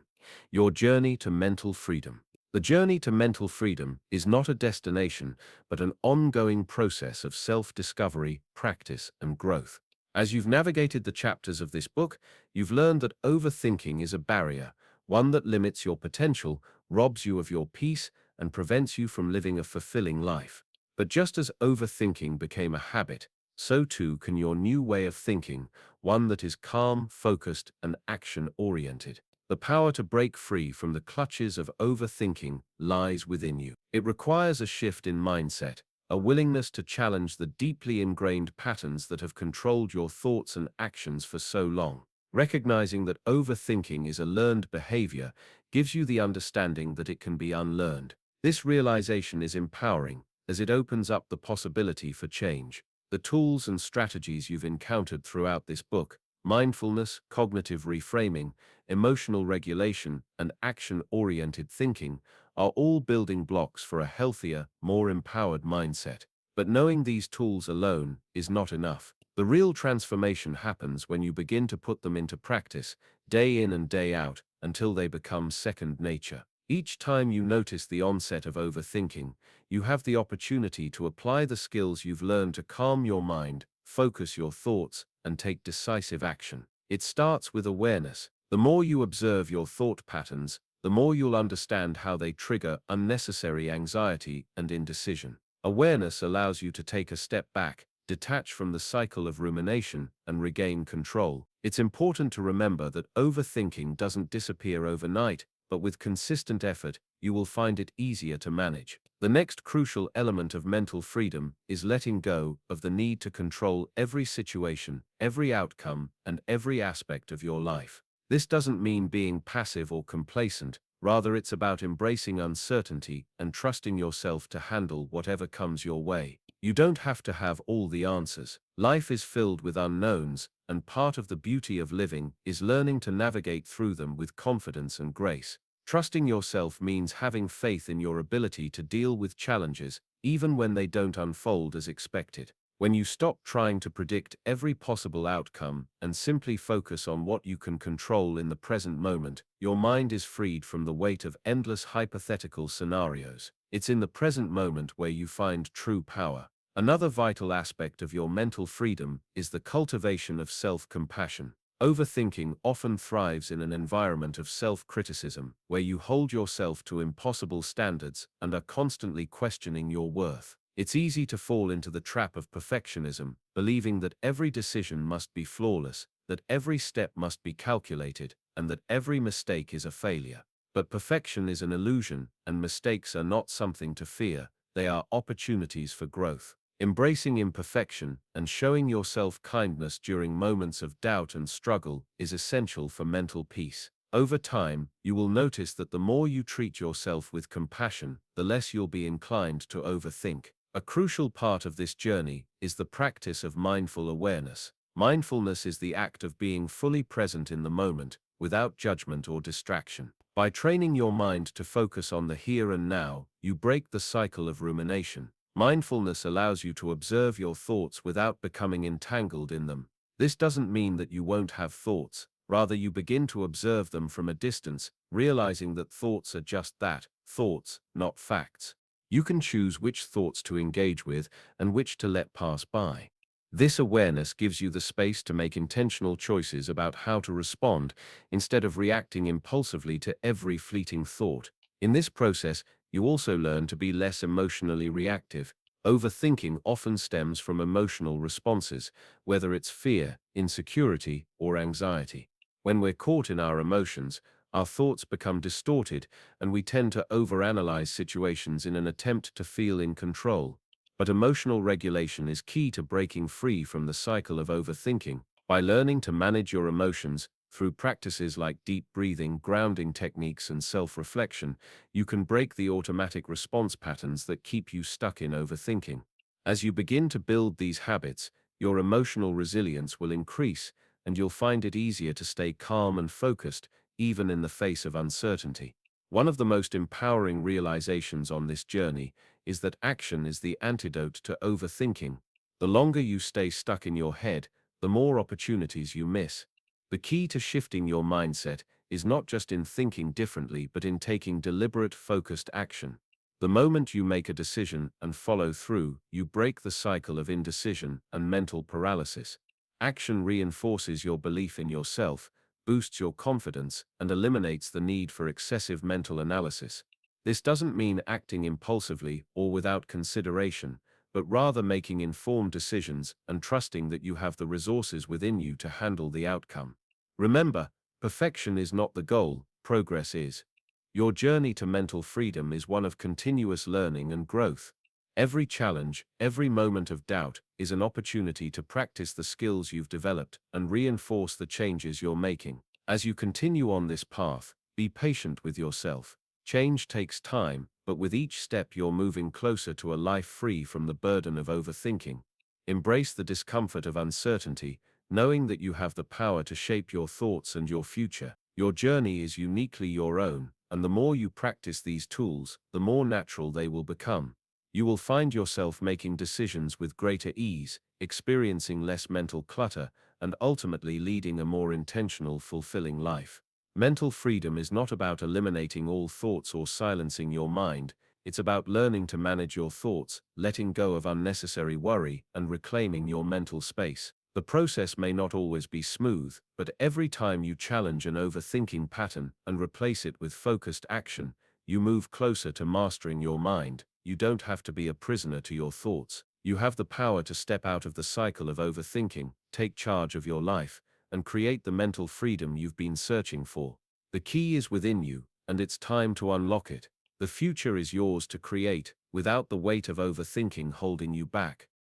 Your journey to mental freedom. The journey to mental freedom is not a destination, but an ongoing process of self-discovery, practice, and growth. As you've navigated the chapters of this book, you've learned that overthinking is a barrier, one that limits your potential, robs you of your peace, and prevents you from living a fulfilling life. But just as overthinking became a habit, so too can your new way of thinking, one that is calm, focused, and action-oriented. The power to break free from the clutches of overthinking lies within you. It requires a shift in mindset, a willingness to challenge the deeply ingrained patterns that have controlled your thoughts and actions for so long. Recognizing that overthinking is a learned behavior gives you the understanding that it can be unlearned. This realization is empowering, as it opens up the possibility for change. The tools and strategies you've encountered throughout this book, mindfulness, cognitive reframing, emotional regulation, and action-oriented thinking, are all building blocks for a healthier, more empowered mindset. But knowing these tools alone is not enough. The real transformation happens when you begin to put them into practice, day in and day out, until they become second nature. Each time you notice the onset of overthinking, you have the opportunity to apply the skills you've learned to calm your mind, focus your thoughts, and take decisive action. It starts with awareness. The more you observe your thought patterns, the more you'll understand how they trigger unnecessary anxiety and indecision. Awareness allows you to take a step back, detach from the cycle of rumination, and regain control. It's important to remember that overthinking doesn't disappear overnight, but with consistent effort, you will find it easier to manage. The next crucial element of mental freedom is letting go of the need to control every situation, every outcome, and every aspect of your life. This doesn't mean being passive or complacent, rather it's about embracing uncertainty and trusting yourself to handle whatever comes your way. You don't have to have all the answers. Life is filled with unknowns, and part of the beauty of living is learning to navigate through them with confidence and grace. Trusting yourself means having faith in your ability to deal with challenges, even when they don't unfold as expected. When you stop trying to predict every possible outcome and simply focus on what you can control in the present moment, your mind is freed from the weight of endless hypothetical scenarios. It's in the present moment where you find true power. Another vital aspect of your mental freedom is the cultivation of self-compassion. Overthinking often thrives in an environment of self-criticism, where you hold yourself to impossible standards and are constantly questioning your worth. It's easy to fall into the trap of perfectionism, believing that every decision must be flawless, that every step must be calculated, and that every mistake is a failure. But perfection is an illusion, and mistakes are not something to fear, they are opportunities for growth. Embracing imperfection and showing yourself kindness during moments of doubt and struggle is essential for mental peace. Over time, you will notice that the more you treat yourself with compassion, the less you'll be inclined to overthink. A crucial part of this journey is the practice of mindful awareness. Mindfulness is the act of being fully present in the moment, without judgment or distraction. By training your mind to focus on the here and now, you break the cycle of rumination. Mindfulness allows you to observe your thoughts without becoming entangled in them. This doesn't mean that you won't have thoughts, rather you begin to observe them from a distance, realizing that thoughts are just that, thoughts, not facts. You can choose which thoughts to engage with and which to let pass by. This awareness gives you the space to make intentional choices about how to respond instead of reacting impulsively to every fleeting thought. In this process, you also learn to be less emotionally reactive. Overthinking often stems from emotional responses, whether it's fear, insecurity, or anxiety. When we're caught in our emotions, our thoughts become distorted and we tend to overanalyze situations in an attempt to feel in control. But emotional regulation is key to breaking free from the cycle of overthinking. By learning to manage your emotions through practices like deep breathing, grounding techniques, and self-reflection, you can break the automatic response patterns that keep you stuck in overthinking. As you begin to build these habits, your emotional resilience will increase, and you'll find it easier to stay calm and focused, even in the face of uncertainty. One of the most empowering realizations on this journey is that action is the antidote to overthinking. The longer you stay stuck in your head, the more opportunities you miss. The key to shifting your mindset is not just in thinking differently, but in taking deliberate, focused action. The moment you make a decision and follow through, you break the cycle of indecision and mental paralysis. Action reinforces your belief in yourself, boosts your confidence, and eliminates the need for excessive mental analysis. This doesn't mean acting impulsively or without consideration, but rather making informed decisions and trusting that you have the resources within you to handle the outcome. Remember, perfection is not the goal, progress is. Your journey to mental freedom is one of continuous learning and growth. Every challenge, every moment of doubt, is an opportunity to practice the skills you've developed and reinforce the changes you're making. As you continue on this path, be patient with yourself. Change takes time, but with each step you're moving closer to a life free from the burden of overthinking. Embrace the discomfort of uncertainty, knowing that you have the power to shape your thoughts and your future. Your journey is uniquely your own, and the more you practice these tools, the more natural they will become. You will find yourself making decisions with greater ease, experiencing less mental clutter, and ultimately leading a more intentional, fulfilling life. Mental freedom is not about eliminating all thoughts or silencing your mind. It's about learning to manage your thoughts, letting go of unnecessary worry, and reclaiming your mental space. The process may not always be smooth, but every time you challenge an overthinking pattern and replace it with focused action, you move closer to mastering your mind. You don't have to be a prisoner to your thoughts. You have the power to step out of the cycle of overthinking, take charge of your life, and create the mental freedom you've been searching for. The key is within you, and it's time to unlock it. The future is yours to create, without the weight of overthinking holding you back.